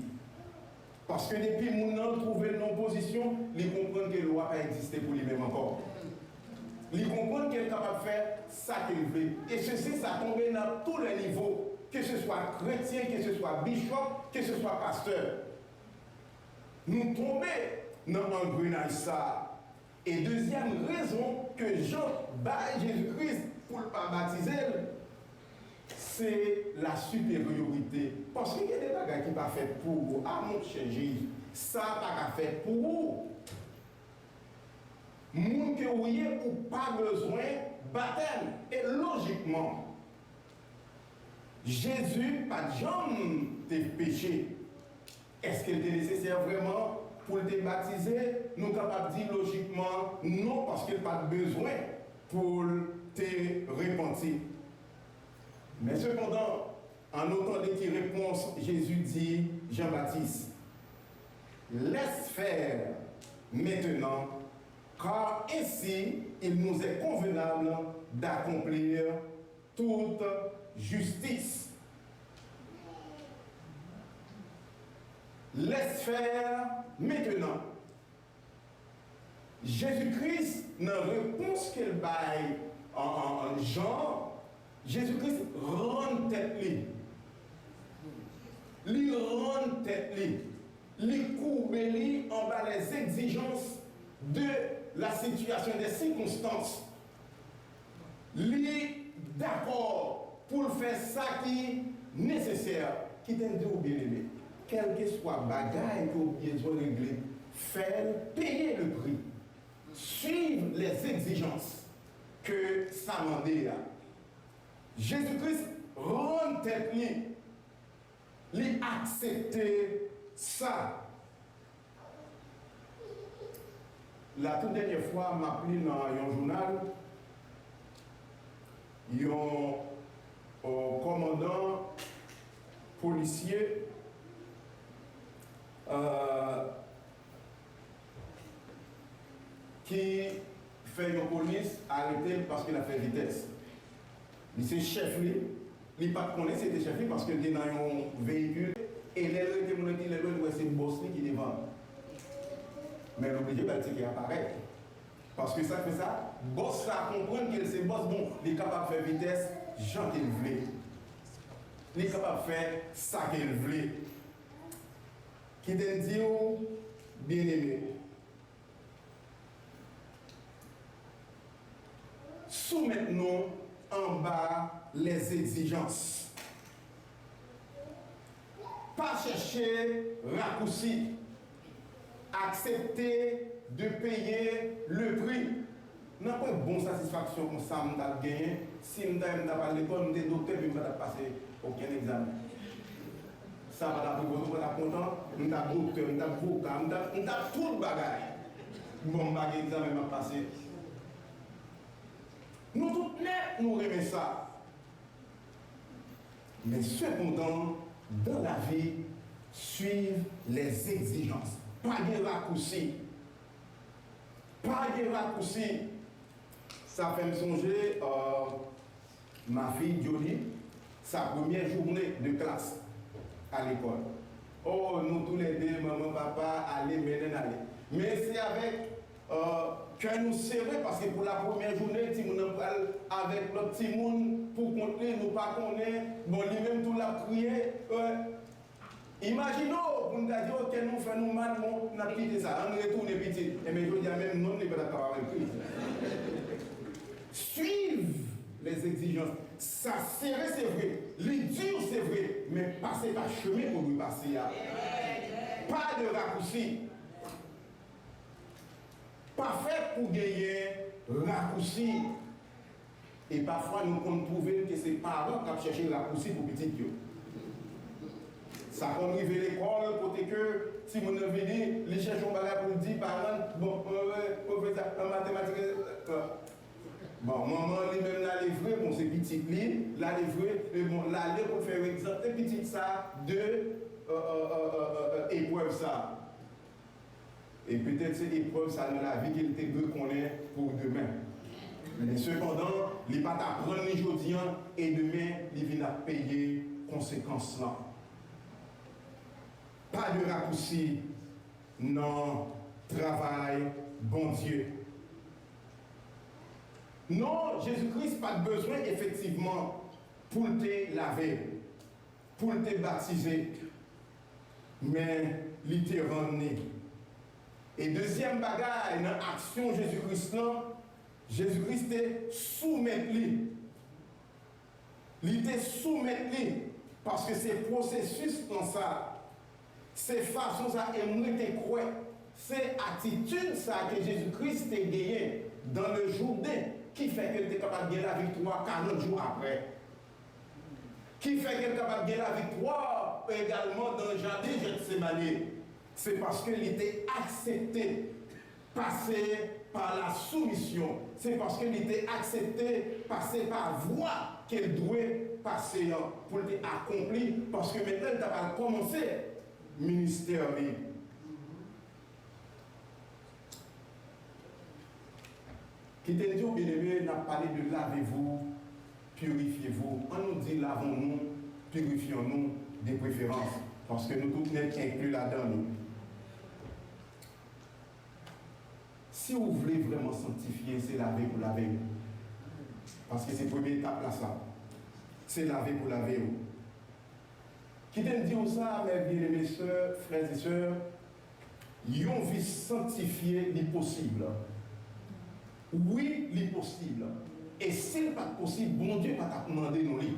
Parce que depuis nous avons trouvé nos positions, ils comprennent que la loi n'a pas existé pour lui-même encore. Ils comprennent qu'elle est capable de faire ça qu'il veut. Et ceci, ça tombe dans tous les niveaux. Que ce soit chrétien, que ce soit bishop, que ce soit pasteur. Nous tombons dans l'engrenage ça. Et deuxième raison que Jean bat Jésus-Christ pour ne pas baptiser, c'est la supériorité. Parce qu'il y a des bagages qui ne sont pas faits pour vous. Ah mon cher Jésus, ça n'a pas fait pour vous. Moun que vous n'avez pas besoin de baptême. Et logiquement, Jésus, pas de jambes de péché. Est-ce qu'il était nécessaire vraiment pour te baptiser? Nous sommes capables de dire logiquement non, parce qu'il n'y a pas de besoin pour te repentir. Mais cependant, en entendant qui réponse, Jésus dit, Jean-Baptiste, laisse faire maintenant, car ainsi il nous est convenable d'accomplir toute justice. Laisse faire maintenant. Jésus-Christ, dans la réponse qu'il baille en Jean, Jésus-Christ rend tête li. Il rend tête li. Il courbe li en bas les exigences de la situation, des circonstances. Il est d'accord pour faire ça qui est nécessaire, qui t'aide au bien-aimé. Quel que soit le bagage que vous avez besoin de régler, faire payer le prix. Suivre les exigences que ça m'a dit là. Jésus-Christ rend tête li. Il accepter ça. La toute dernière fois, m'a appelé dans un journal, un commandant policier qui fait une police arrêter parce qu'il a fait vitesse. Il s'est chef, il n'a pas connaît c'était chef parce qu'il était dans un véhicule et les gens qui c'est le boss qui est devant. Mais l'obligé va dire qu'il apparaît. Parce que ça fait ça, boss ça comprendre que c'est boss bon, il est capable de faire vitesse, Jean qu'il voulait. Il est capable de faire ça qu'il voulait. Qui te dit, bien aimé, soumettons en bas les exigences. Pas chercher raccourci. Accepter de payer le prix. N'a pas une bonne satisfaction comme ça, on a gagné. Si on a pas l'école, on est docteur, puis on va passer aucun examen. Ça va être content, on a docteur, on a avocat, on a tout le bagage. Bon, bagage examen m'a passé. Nous tous net, nous aimons ça. Mais cependant, dans la vie, suivre les exigences. Pas de raccourci. Pas de raccourci. Ça fait me songer ma fille Jolie, sa première journée de classe à l'école. Oh, nous tous les deux, maman, papa, allez, mener, allez. Mais c'est avec que nous serrons parce que pour la première journée, si nous parle avec notre petit monde pour compter, nous pas connaître, bon, lui-même tout l'a prié. Imaginons, on a dit, ok, nous faisons mal, on a quitté ça, on retourne petit. Et bien, je dis même, non, on n'est pas d'accord avec lui. Suivre les exigences. Ça serré, c'est vrai. Les dur, c'est vrai. Mais passer par chemin pour lui passer. Pas de raccourci. Pas fait pour gagner raccourci. Et parfois, nous pouvons trouver que c'est parents qui cherchent le raccourci pour petit. Ça peut arriver à l'école, côté que si vous avez dit, les chercheurs pour dire, parents, bon, en mathématiques, bon, maman, lui-même, la livrée, bon, c'est petit, la livrée, mais bon, la livrée pour faire exemple, petit ça, de épreuve ça. Et peut-être cette épreuve, ça dans la vie qu'il était deux qu'on est pour demain. Mais cependant, il n'est pas d'apprendre les aujourd'hui et demain, il vient à payer conséquences là. Pas de raccourci, non, travail, bon Dieu. Non, Jésus-Christ n'a pas besoin effectivement pour te laver, pour te baptiser, mais il te ramené. Et deuxième bagaille, dans l'action Jésus-Christ, Jésus-Christ te soumettu. Il te soumettu parce que c'est processus dans ça. C'est façon ça aimerait te croire. C'est attitude ça que Jésus-Christ t'a gagné dans le Jourdain qui fait qu'elle est capable de gagner la victoire 40 jours après. Qui fait qu'elle est capable de gagner la victoire également dans le jardin Gethsémani. C'est parce qu'il était accepté, passer par la soumission. C'est parce qu'il était accepté, passer par la voie qu'elle doit passer pour l'accomplir. Parce que maintenant, il n'a pas commencé le ministère. Qui te dit, bien aimé, n'a parlé de lavez-vous, purifiez-vous. On nous dit lavons-nous, purifions-nous des préférences. Parce que nous tous sommes inclus là-dedans. Si vous voulez vraiment sanctifier, c'est laver pour laver. Parce que c'est la première étape là, ça. C'est laver pour laver. Qui te dit ça, mes bien-aimés sœurs, frères et sœurs, yon vie sanctifier l'impossible. Oui, l'impossible. Et s'il n'est pas possible, bon Dieu va pas demander nos lits.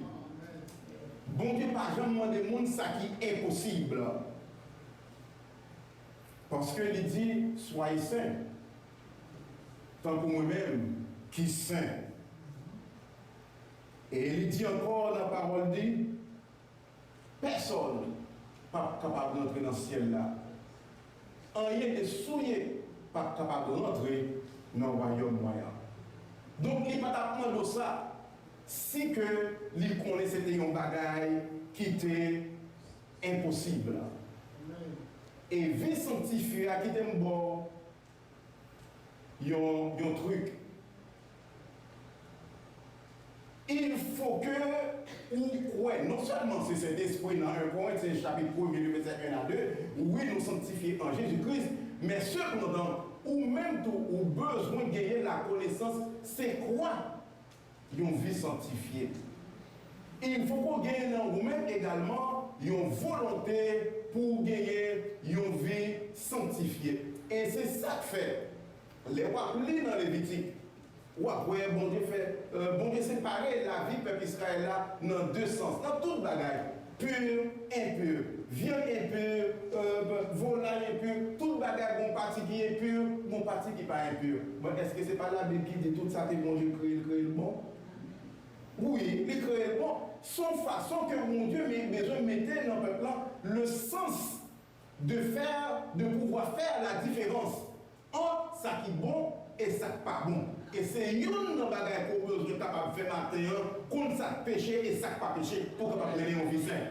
Bon Dieu va jamais demander au monde ça qui est possible. Parce qu'il dit, soyez saints. Tant pour moi-même, qui saint. Et il dit encore dans la parole, dit, personne n'est pas capable d'entrer dans le ciel là. Rien de souillé, pas capable d'entrer dans le royaume moyen. Donc, il n'est pas d'apprendre ça. Si que il connaissait un bagage qui était impossible. Et vie sanctifiée qui était bon. Il y a un truc. Il faut que vous croyez, non seulement c'est cet esprit dans un point, c'est le chapitre 1, verset 1 à 2, oui, nous sanctifions en Jésus-Christ, Mais cependant, ou même tout, ou besoin de gagner la connaissance, c'est quoi une vie sanctifiée? Il faut qu'on gagne dans vous-même également une volonté pour gagner une vie sanctifiée. Et c'est ça que fait. Les rois lisent dans Lévitique. Ouais, bon Dieu fait, bon Dieu séparé la vie peuple Israël là dans deux sens, dans toute bagaille. Pur, impur, viande impure, volaille impure, toute bagaille, mon parti qui est pur, mon parti qui n'est pas impur. Bon, est-ce que ce n'est pas la Bible qui dit tout ça que bon Dieu crée le bon? Oui, il crée le bon. Son façon que mon Dieu besoin de mettre dans le peuple le sens de pouvoir faire la différence entre ça qui est bon et ça qui n'est pas bon. Et c'est une bagaille qu'on besoin capable de faire matin contre ça péché et ça qui pas péché pour capable de mener au visage.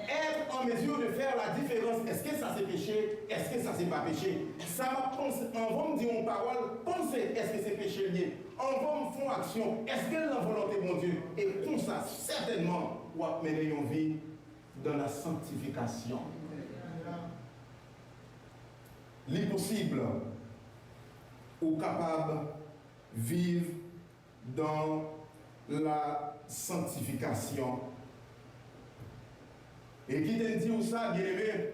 Être en mesure de faire la différence, est-ce que ça c'est péché, est-ce que ça c'est pas péché? Ça va penser, on va me dire en parole, pensez, est-ce que c'est péché lié? On va me faire action, est-ce que la volonté de mon Dieu? Et comme ça, certainement, on va mener une vie dans la sanctification. L'impossible ou capable de vivre dans la sanctification. Et qui te dit ça, bien aimé?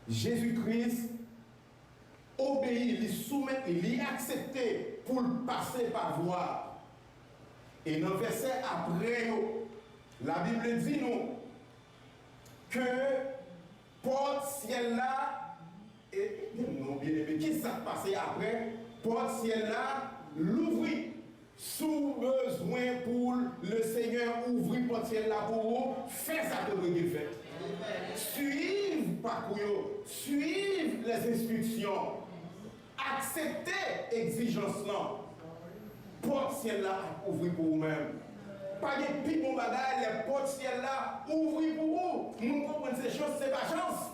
Jésus-Christ obéit, il soumet, il accepte pour le passer par voie. Et dans le verset après, la Bible dit nous que porte ciel là, et non bien aimé, qui s'est passé après? Porte ciel là, l'ouvrit. Sous besoin pour le Seigneur ouvrir porte ciel là pour vous, faites ça que vous avez fait. Suivez parcours, suivez les instructions, acceptez l'exigence là. Porte ciel là, ouvrez pour vous-même. Pas de plus bon bagage, les portes ciel là, ouvrez pour vous. Nous comprenons ces choses, c'est pas chance.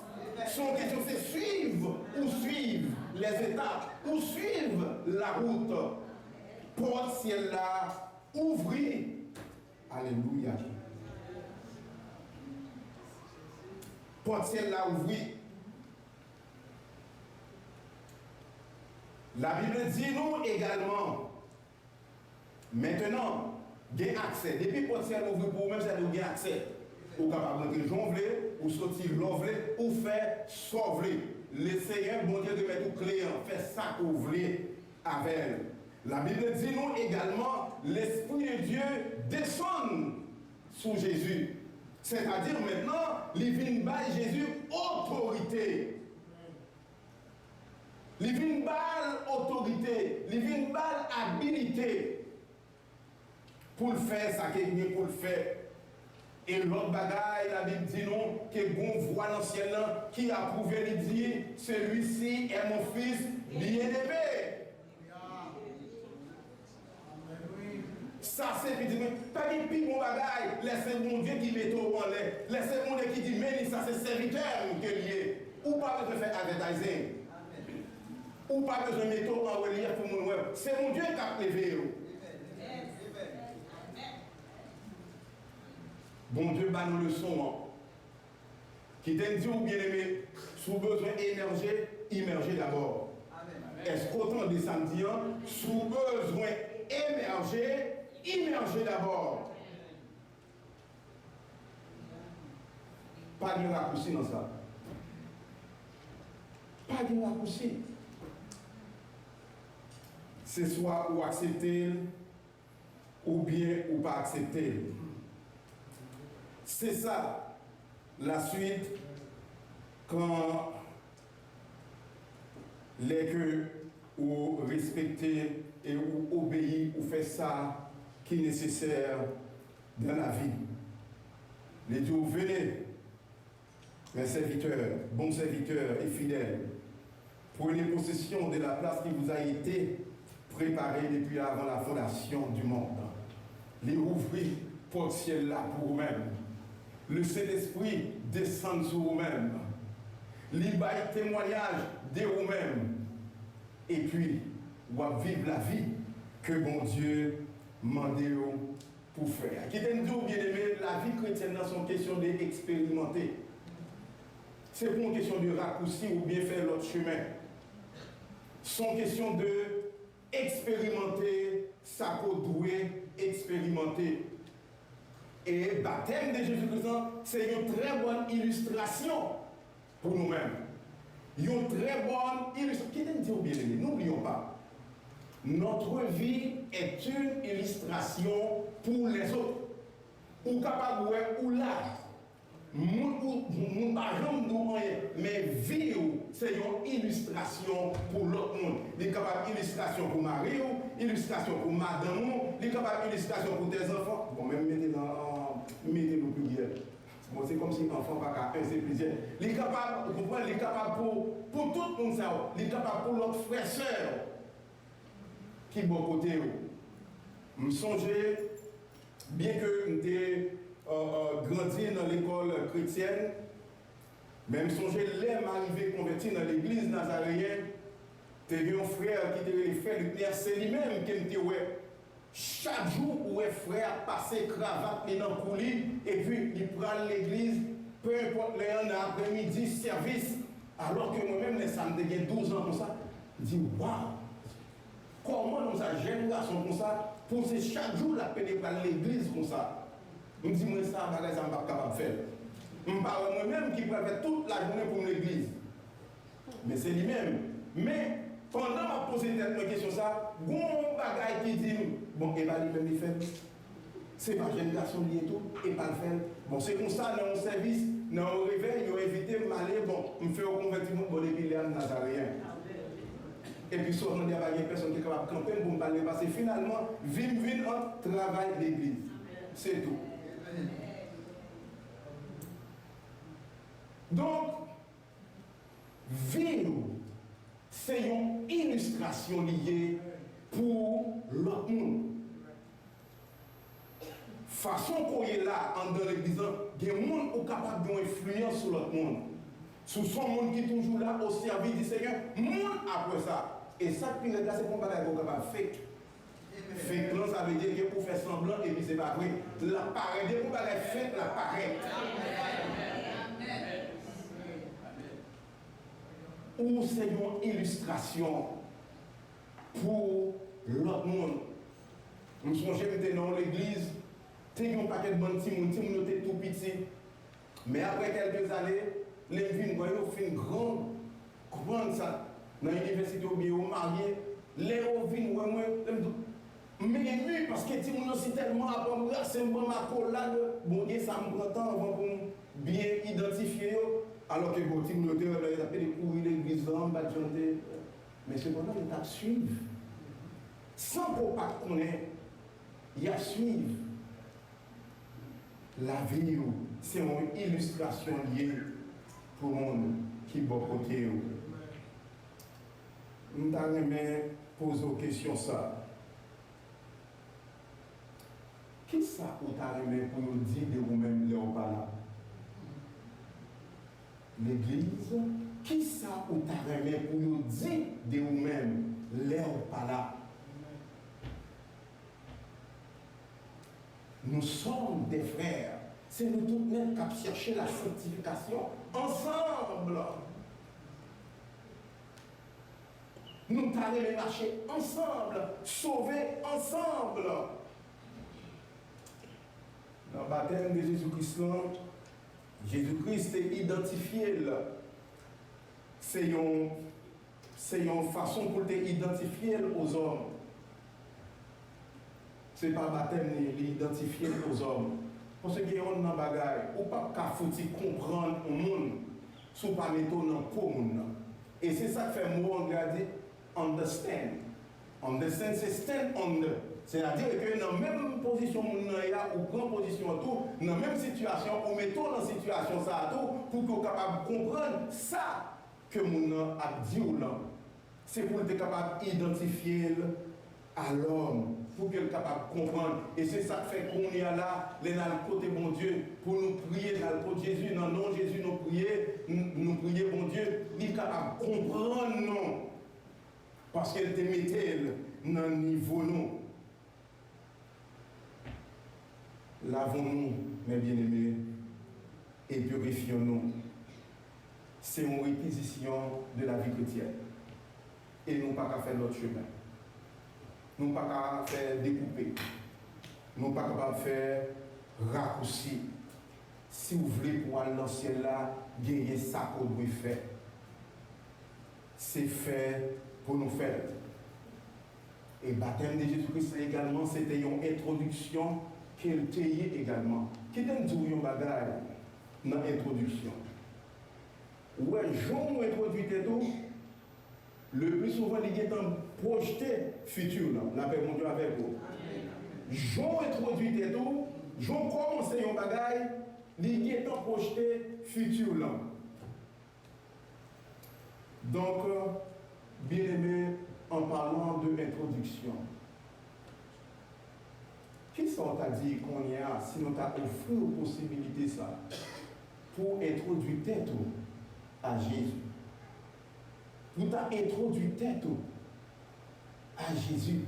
Son question c'est suivre les étapes, ou suivre la route. Porte ciel là, ouvrez. Alléluia. Porte ciel là, ouvrez. La Bible dit nous également, maintenant, il y a accès. Depuis porte ciel ouvre pour vous-même, ça vous avez accès. Ou capable de jonfler, ou sortir l'envler, ou faire sauver. Le Seigneur, bon Dieu, de mettre tout clair, faire ça que vous voulez avec elle. La Bible dit nous également, l'Esprit de Dieu descend sous Jésus. C'est-à-dire maintenant, il vient par Jésus autorité. Il vient par autorité, il vient par habilité pour le faire, ça qu'il est pour le faire. Et l'autre bagaille, la Bible dit non, que bon voix l'ancien qui a prouvé, il dit, celui-ci est mon fils bien-aimé. Ça c'est petit, pas de plus bon bagaille, laissez mon Dieu qui met au en l'air, laissez mon Dieu qui dit, mais ça c'est serviteur que lié. Ou pas besoin de faire advertising. Ou pas besoin de mettre en relief pour mon web. C'est mon Dieu qui a levé. Bon Dieu, bat nous le son. Qui t'a dit, ou bien aimé, sous besoin d'émerger, immerger d'abord. Est-ce qu'autant des samedis, sous besoin émerger, immerger d'abord. Pas de raccourci dans ça. Pas de raccourci. C'est soit ou accepter, ou bien ou pas accepter. C'est ça la suite quand les que ou respecter et ou obéir ou faire ça qui est nécessaire dans la vie. Les dieux, venez, mes serviteurs, bons serviteurs et fidèles, prenez possession de la place qui vous a été préparée depuis avant la fondation du monde. Les ouvrez pour le ciel là pour vous-même. Le Saint-Esprit descend sur vous-même. Libaille témoignage de vous-même. Et puis, vous vivre la vie que bon Dieu m'a demandé pour faire. Qui t'aime dire, bien aimé, la vie chrétienne dans son question d'expérimenter. c'est pour une question de raccourci ou bien faire l'autre chemin. C'est une question de expérimenter ça qu'on doit expérimenter. Et le baptême de Jésus-Christ, c'est une très bonne illustration pour nous-mêmes. Une très bonne illustration. Qui t'aime dire bien, n'oublions pas. Notre vie est une illustration pour les autres. Ou capable ou là. Mais vie, c'est une illustration pour l'autre monde. Il est capable d'illustration pour Marie, illustration pour madame, il est capable d'illustration pour tes enfants. Bon, même mettez-le pluriel. Bon, c'est comme si l'enfant n'a pas un, c'est plusieurs. Il est capable, vous comprenez, il est capable pour tout le monde, il est capable pour l'autre frère, soeur qui est bon côté. Je me songeais, bien que nous grandi dans l'école chrétienne, même songer l'aime arrivé converti dans l'église nazaréenne, tu as un frère qui était le frère du Père, c'est lui-même qui me dit ouais, chaque jour où un frère passait cravate dans le coulis et puis il prend l'église, peu importe les ans après-midi, service, alors que moi-même, les samedis, j'ai 12 ans comme ça, je dis waouh, comment nous a génération comme ça, pour chaque jour la peine de l'église comme ça. Je me dis, moi, ça, je ne suis pas capable de faire. Je me parle moi-même qui préfère toute la journée pour l'église. Mais c'est lui-même. Mais pendant que je pose une question, ça, il y a un bagage qui dit, bon, et bien, lui-même, il fait. C'est ma génération liée tout, et pas le faire. Bon, c'est comme ça, dans mon service, dans mon réveil, ils ont invité à m'aller, bon, me faire convertir mon bon église nazaréen. Et puis, soit on dit, il y a personne qui est capable de camper pour me parler, parce que finalement, vin en travail l'église. C'est tout. Donc, vie, c'est une illustration liée pour l'autre monde. Façon qu'on est là, en dans l'église, il y a des gens qui sont capables d'influence sur l'autre monde. Sur son monde qui est toujours là au service du Seigneur, monde après ça. Et ça, c'est pour ne pas être capable de faire. Fake là, ça veut dire que pour faire semblant et puis c'est pas vrai. L'appareil, dès qu'on va faire l'appareil. Ou c'est une illustration pour l'autre monde. Nous sommes dans l'église, tu as un paquet de bons petits, nous étaient tout petits. Mais après quelques années, les vignes, ils fait une grande ça. Dans l'université, au bio, marié, les vignes, mais ému parce que tu m'as tellement appris, c'est un bon accolade, bon Dieu, ça me prend temps avant pour bien identifier. Alors que bon, tu m'as dit, il a fait des cours, l'église, mais cependant, il t'a suivi. Sans pour pas connaître, il a suivi. La vie, c'est une illustration liée pour le monde qui est bon côté. Nous allons poser une question ça. Qui ça vous t'a aimé pour nous dire de vous-même les là? L'église, qui ça vous t'a aimé pour nous dire de vous-même les là? Nous sommes des frères. C'est nous tous mêmes qui cherchons la sanctification ensemble. Nous allons marcher ensemble, sauver ensemble. Dans le baptême de Jésus-Christ, Jésus-Christ est identifié. C'est une façon pour t'identifier aux hommes. Ce n'est pas le baptême l'identifier aux hommes. Parce qu'il y a un bagage, ou pas qu'il faut comprendre au monde, sous pas mettre dans pour le monde. Et c'est ça que fait le mot anglais dit understand. Understand, c'est stand under. C'est-à-dire que dans la même position, ou grande position, dans la même situation, on met tout dans la situation ça pour qu'on soit capable de comprendre ça que mon a dit ou là. C'est pour être capable d'identifier à l'homme, pour qu'il soit capable de comprendre. Et c'est ça qui fait qu'on est là, les dans le côté bon Dieu, pour nous prier dans le côté Jésus, dans le nom de Jésus, nous prier bon Dieu, il est capable de comprendre non. Parce qu'elle te mettait dans le niveau non. Lavons-nous, mes bien-aimés, et purifions-nous. c'est une réquisition de la vie chrétienne. Et nous pas qu'à faire notre chemin. Nous pas qu'à faire découper. Nous pas qu'à faire raccourci. Si vous voulez pour aller dans le ciel là, gagner ça qu'on doit faire. C'est fait pour nous faire. Et le baptême de Jésus-Christ également, c'était une introduction qu'elle t'a également. Qui t'a dit un bagage dans l'introduction? Ouais, Jean introduit tout. Le plus souvent, il est projeté futur. La paix, mon Dieu, avec vous. Jean introduit tout. Jean commence un bagage, il est projeté futur. Donc, bien aimé, en parlant de l'introduction, qui sont à dire qu'on y a, si nous avons offert une possibilité ça, pour introduire tête à Jésus? Nous avons introduit tête à Jésus.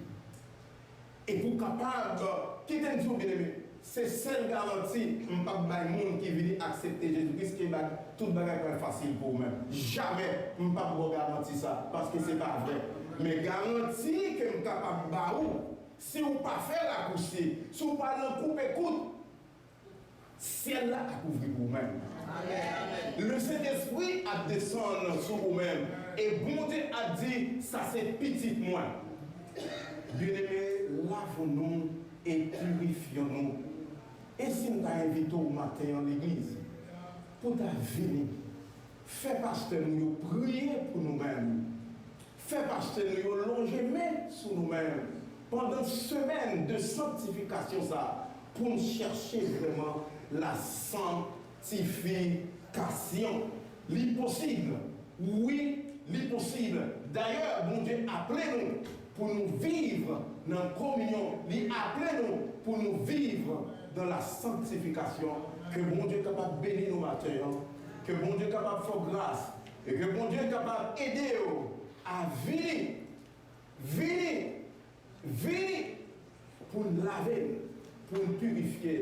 Et pour capable, qui t'a dit, bien aimé, c'est seule garantie, je ne peux pas monde qui vient accepter Jésus-Christ, qui va tout le bagage facile pour vous-même. Jamais, je ne peux pas vous garantir ça, parce que ce n'est pas vrai. Mais garantie que je suis capable de vous, si vous ne pas faire la courser, si vous ne pas le couper écoute, ciel-là a couvrir pour vous-même. Le Saint-Esprit a descendu sur vous-même. Et bon Dieu a dit, ça c'est petit moi. Bien-aimés, lavons-nous et purifions-nous. Et si nous t'avons invité au matin en l'église, pour venir, fais pasteur nous prier pour nous-mêmes. Fais pasteur nous longer main sur nous-mêmes. Pendant une semaine de sanctification, ça, pour nous chercher vraiment la sanctification. L'impossible, oui, l'impossible. D'ailleurs, bon Dieu, appelez-nous pour nous vivre dans la communion. Appelez-nous pour nous vivre dans la sanctification. Que bon Dieu est capable de bénir nos matins, que bon Dieu est capable de faire grâce, et que bon Dieu est capable d'aider à venir pour nous laver, pour nous purifier,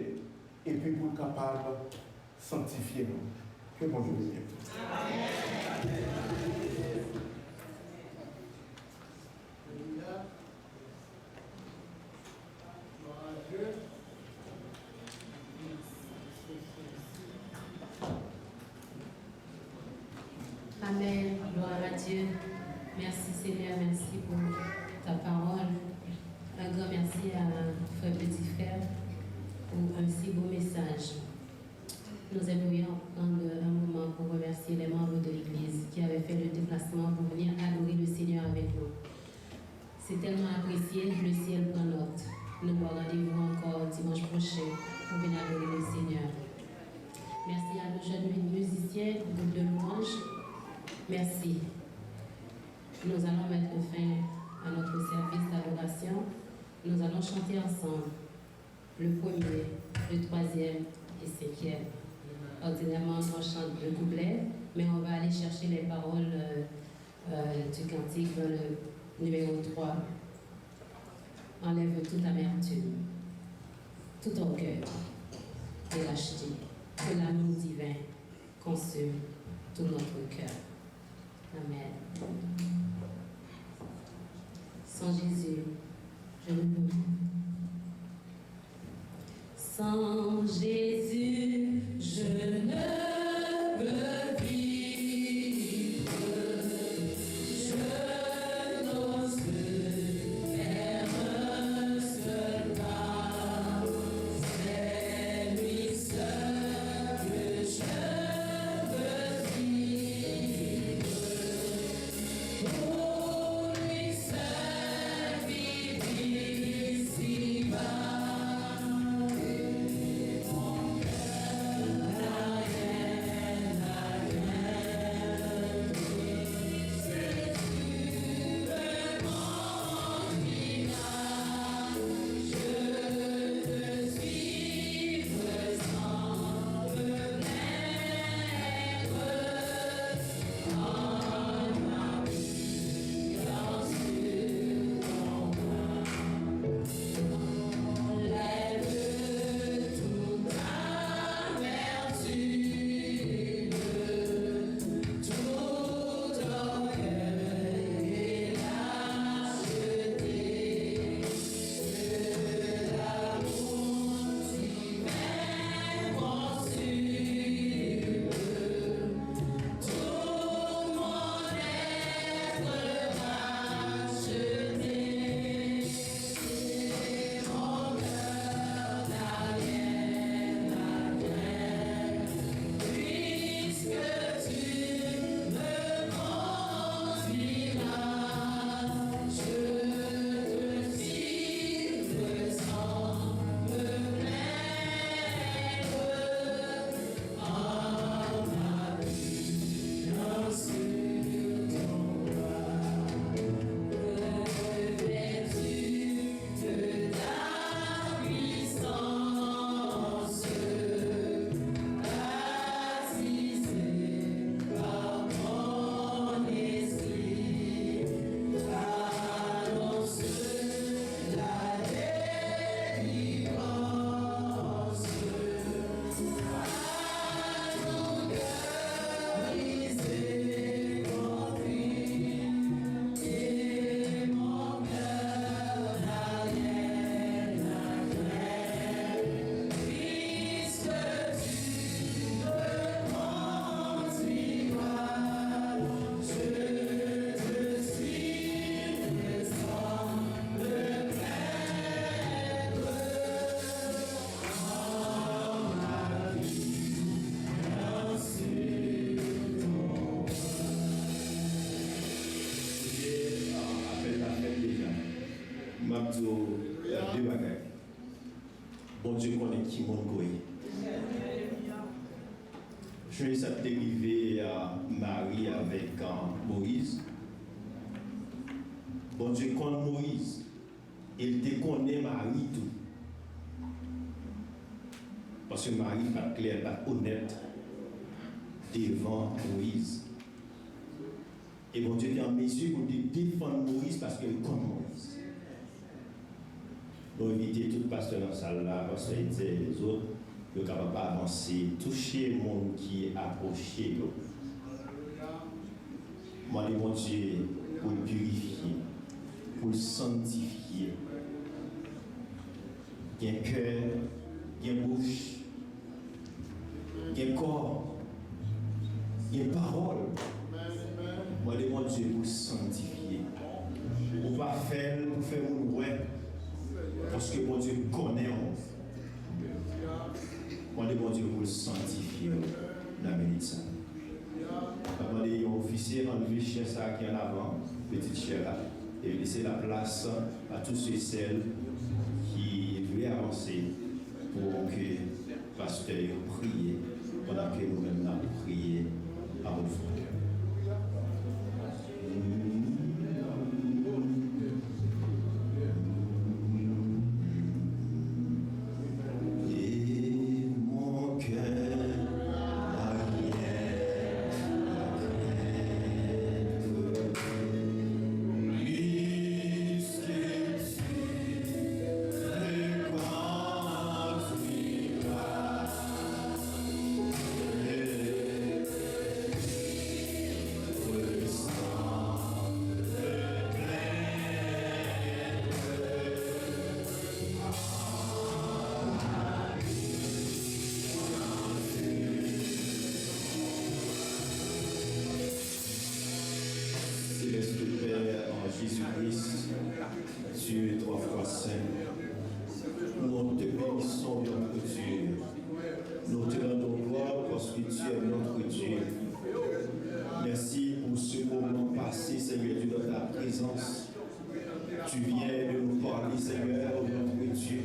et puis pour être capable de sanctifier nous. Que bon Dieu bénisse. Amen. Gloire à Dieu. Merci Seigneur, merci pour ta parole. Un grand merci à Frère Petit Frère pour un si beau message. Nous aimerions prendre un moment pour remercier les membres de l'Église qui avaient fait le déplacement pour venir adorer le Seigneur avec nous. C'est tellement apprécié, le ciel prend note. Nous vous rendez-vous encore dimanche prochain pour venir adorer le Seigneur. Merci à nos jeunes musiciens, groupe de louanges. Merci. Nous allons mettre fin à notre service d'adoration. Nous allons chanter ensemble le premier, le troisième et cinquième. Ordinairement, on chante le couplet, mais on va aller chercher les paroles du cantique dans le numéro 3. Enlève toute amertume, tout orgueil et lâcheté, que l'amour divin consume tout notre cœur. Amen. Sans Jésus, je ne peux pas. Sans Jésus, je ne peux vivre. Je n'ose faire un seul pas. C'est lui seul que je veux vivre. Pour lui seul vivre ici-bas. Mon cœur m'a dit deux bagages. Bon Dieu connaît qui mon goy. Je suis arrivé à Marie avec Moïse. Bon Dieu connaît Moïse. Il te connaît Marie tout. Parce que Marie pas claire, pas honnête devant Moïse. Et bon Dieu est en mesure pour défendre Moïse parce qu'il connaît Moïse. Donc éviter tout pasteur dans la salle là, parce qu'il disait les autres, ils sont capables d'avancer, toucher le monde qui est approché. Moi, les bon Dieu, pour le purifier, pour le sanctifier. Il y a un cœur, il y a une bouche, il y a un corps, il y a une parole. Moi, les bon Dieu, pour le sanctifier. Pour ne pas faire mon ouais. Parce que mon Dieu connaît on. Moi, les bon Dieu, pour le sanctifier. La bénédiction. Avant les officiers, enlever le chien qui est en avant, petite chien là, et laisser la place à tous ceux et celles qui veulent avancer pour que le pasteur prie pendant que nous-mêmes avons prié à votre frère. Dieu, trois fois saint, nous te bénissons, notre Dieu. Nous te rendons gloire parce que tu es notre Dieu. Merci pour ce moment passé, Seigneur Dieu, dans ta présence. Tu viens de nous parler, Seigneur, notre Dieu.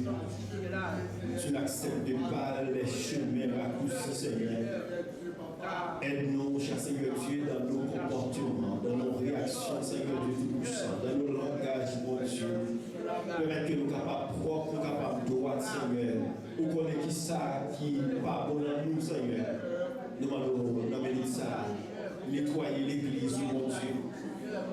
Tu n'acceptes pas les chemins raccourcis, Seigneur. Aide-nous, cher Seigneur Dieu, dans nos comportements, dans nos réactions, Seigneur Dieu Tout-Puissant, dans nos langages, mon Dieu. Permettre que nous capables propres, nous capables droits, Seigneur. Nous connaissons qui ça, qui pardonne à nous, Seigneur. Nous demandons d'amener ça, nettoyer l'église, mon Dieu.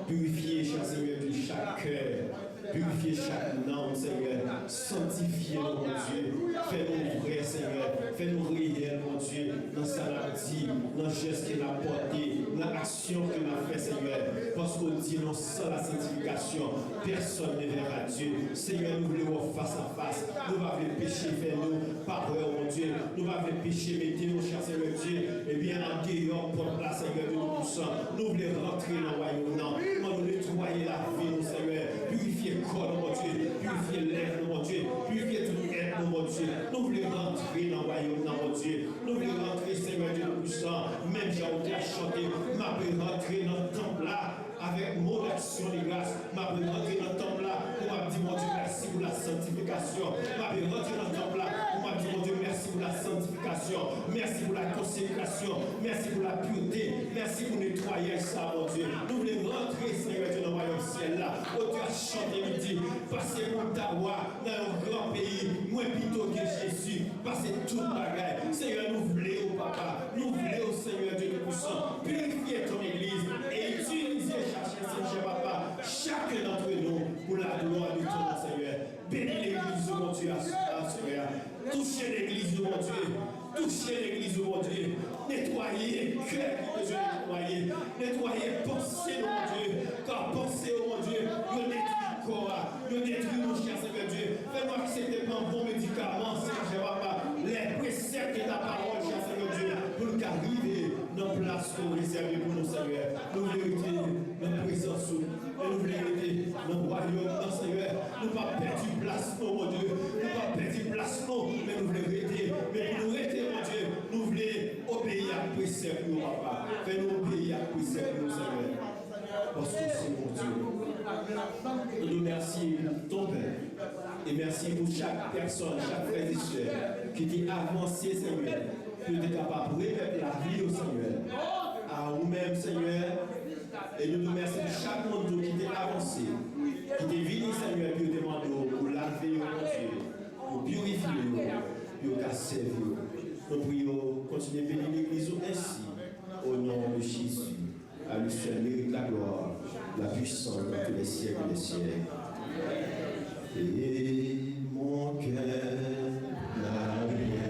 Purifier, cher Seigneur Dieu, chaque cœur. Purifier chaque âme, Seigneur. Sanctifier, mon Dieu. Fais-nous vrais, Seigneur. Fais-nous réels, mon Dieu. Dans sa dit, dans le geste qu'il a porté, dans l'action qu'il a fait, Seigneur. Parce qu'on dit, non, sans la sanctification, personne ne verra Dieu. Seigneur, nous voulons face à face. Nous va le péché, fais-nous parole, mon Dieu. Nous va le péché, mettez-nous, cher Seigneur Dieu. Et bien, en dehors, pour la Seigneur Dieu Tout-Puissant. Nous voulons rentrer dans le royaume. Nous voulons nettoyer la vie, mon Seigneur. Purifier le corps, mon Dieu. Purifier l'air, mon Dieu. Purifier tout être, mon Dieu. Nous voulons rentrer dans le royaume, mon Dieu. Nous voulons rentrer, Seigneur Dieu Tout-Puissant. Même j'ai entendu chanter, m'a pu rentrer dans le temple là. Avec mon action de grâce, m'a pu rentrer dans le temple là. Pour m'a dit, mon Dieu, merci pour la sanctification. M'a pu rentrer dans le temple là. Pour m'a dit, mon Dieu, merci pour la sanctification. Merci pour la consécration. Merci pour la pureté. Merci pour nettoyer ça, mon Dieu. Nous voulons rentrer, Seigneur Dieu, dans le royaume ciel là. Auteur chanter midi. Passer pour ta voix dans un grand pays. Moins plutôt que Jésus. Passer toute bagaille. Seigneur, nous voulons, papa. Nous voulons, Seigneur Dieu Tout-Puissant. Purifier ton église et utiliser Seigneur papa, chacun d'entre nous pour la gloire de ton Seigneur. Bénis l'église de mon Dieu à Seigneur. Touchez l'église de mon Dieu. Touchez l'église de mon Dieu. Nettoyez cœur qui besoin de nettoyer. Nettoyez pensée de mon Dieu. Car pensée de mon Dieu, nous détruit corps. Nous détruit mon cher Seigneur Dieu. Fais-moi accepter un bon médicament, Seigneur papa. Les préceptes de ta parole, cher Seigneur Dieu, pour nous arriver dans la place réservée pour nous, Seigneur. Nous voulons hériter notre présence et nous voulons hériter notre royaume, Seigneur. Nous ne pas perdre place, mon Dieu. Nous ne pas perdre place, mais nous voulons hériter. Mais pour nous hériter, mon Dieu, nous voulons obéir à précepte, nous, papa. Fais-nous obéir à précepte, Seigneur. Parce que c'est mon Dieu. Nous remercions ton Père. Et merci pour chaque personne, chaque frère et soeur qui dit avancé, Seigneur, que tu es capable de remettre la vie au Seigneur. À vous-même, Seigneur. Et nous te remercions de chaque monde qui t'est avancé, qui t'est venu, Seigneur, puis te demande pour laver, mon Dieu, pour purifier, pour casser. Nous prions, continuez à bénir l'Église ainsi, au nom de Jésus. À lui seul mérite la gloire, la puissance dans tous les siècles des siècles. Et mon cœur n'a rien.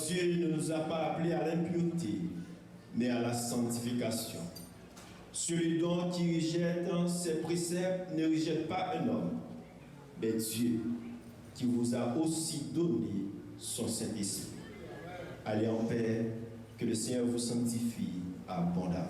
Dieu ne nous a pas appelés à l'impureté, mais à la sanctification. Celui donc qui rejette ses préceptes ne rejette pas un homme, mais Dieu qui vous a aussi donné son Saint-Esprit. Allez en paix, que le Seigneur vous sanctifie abondamment.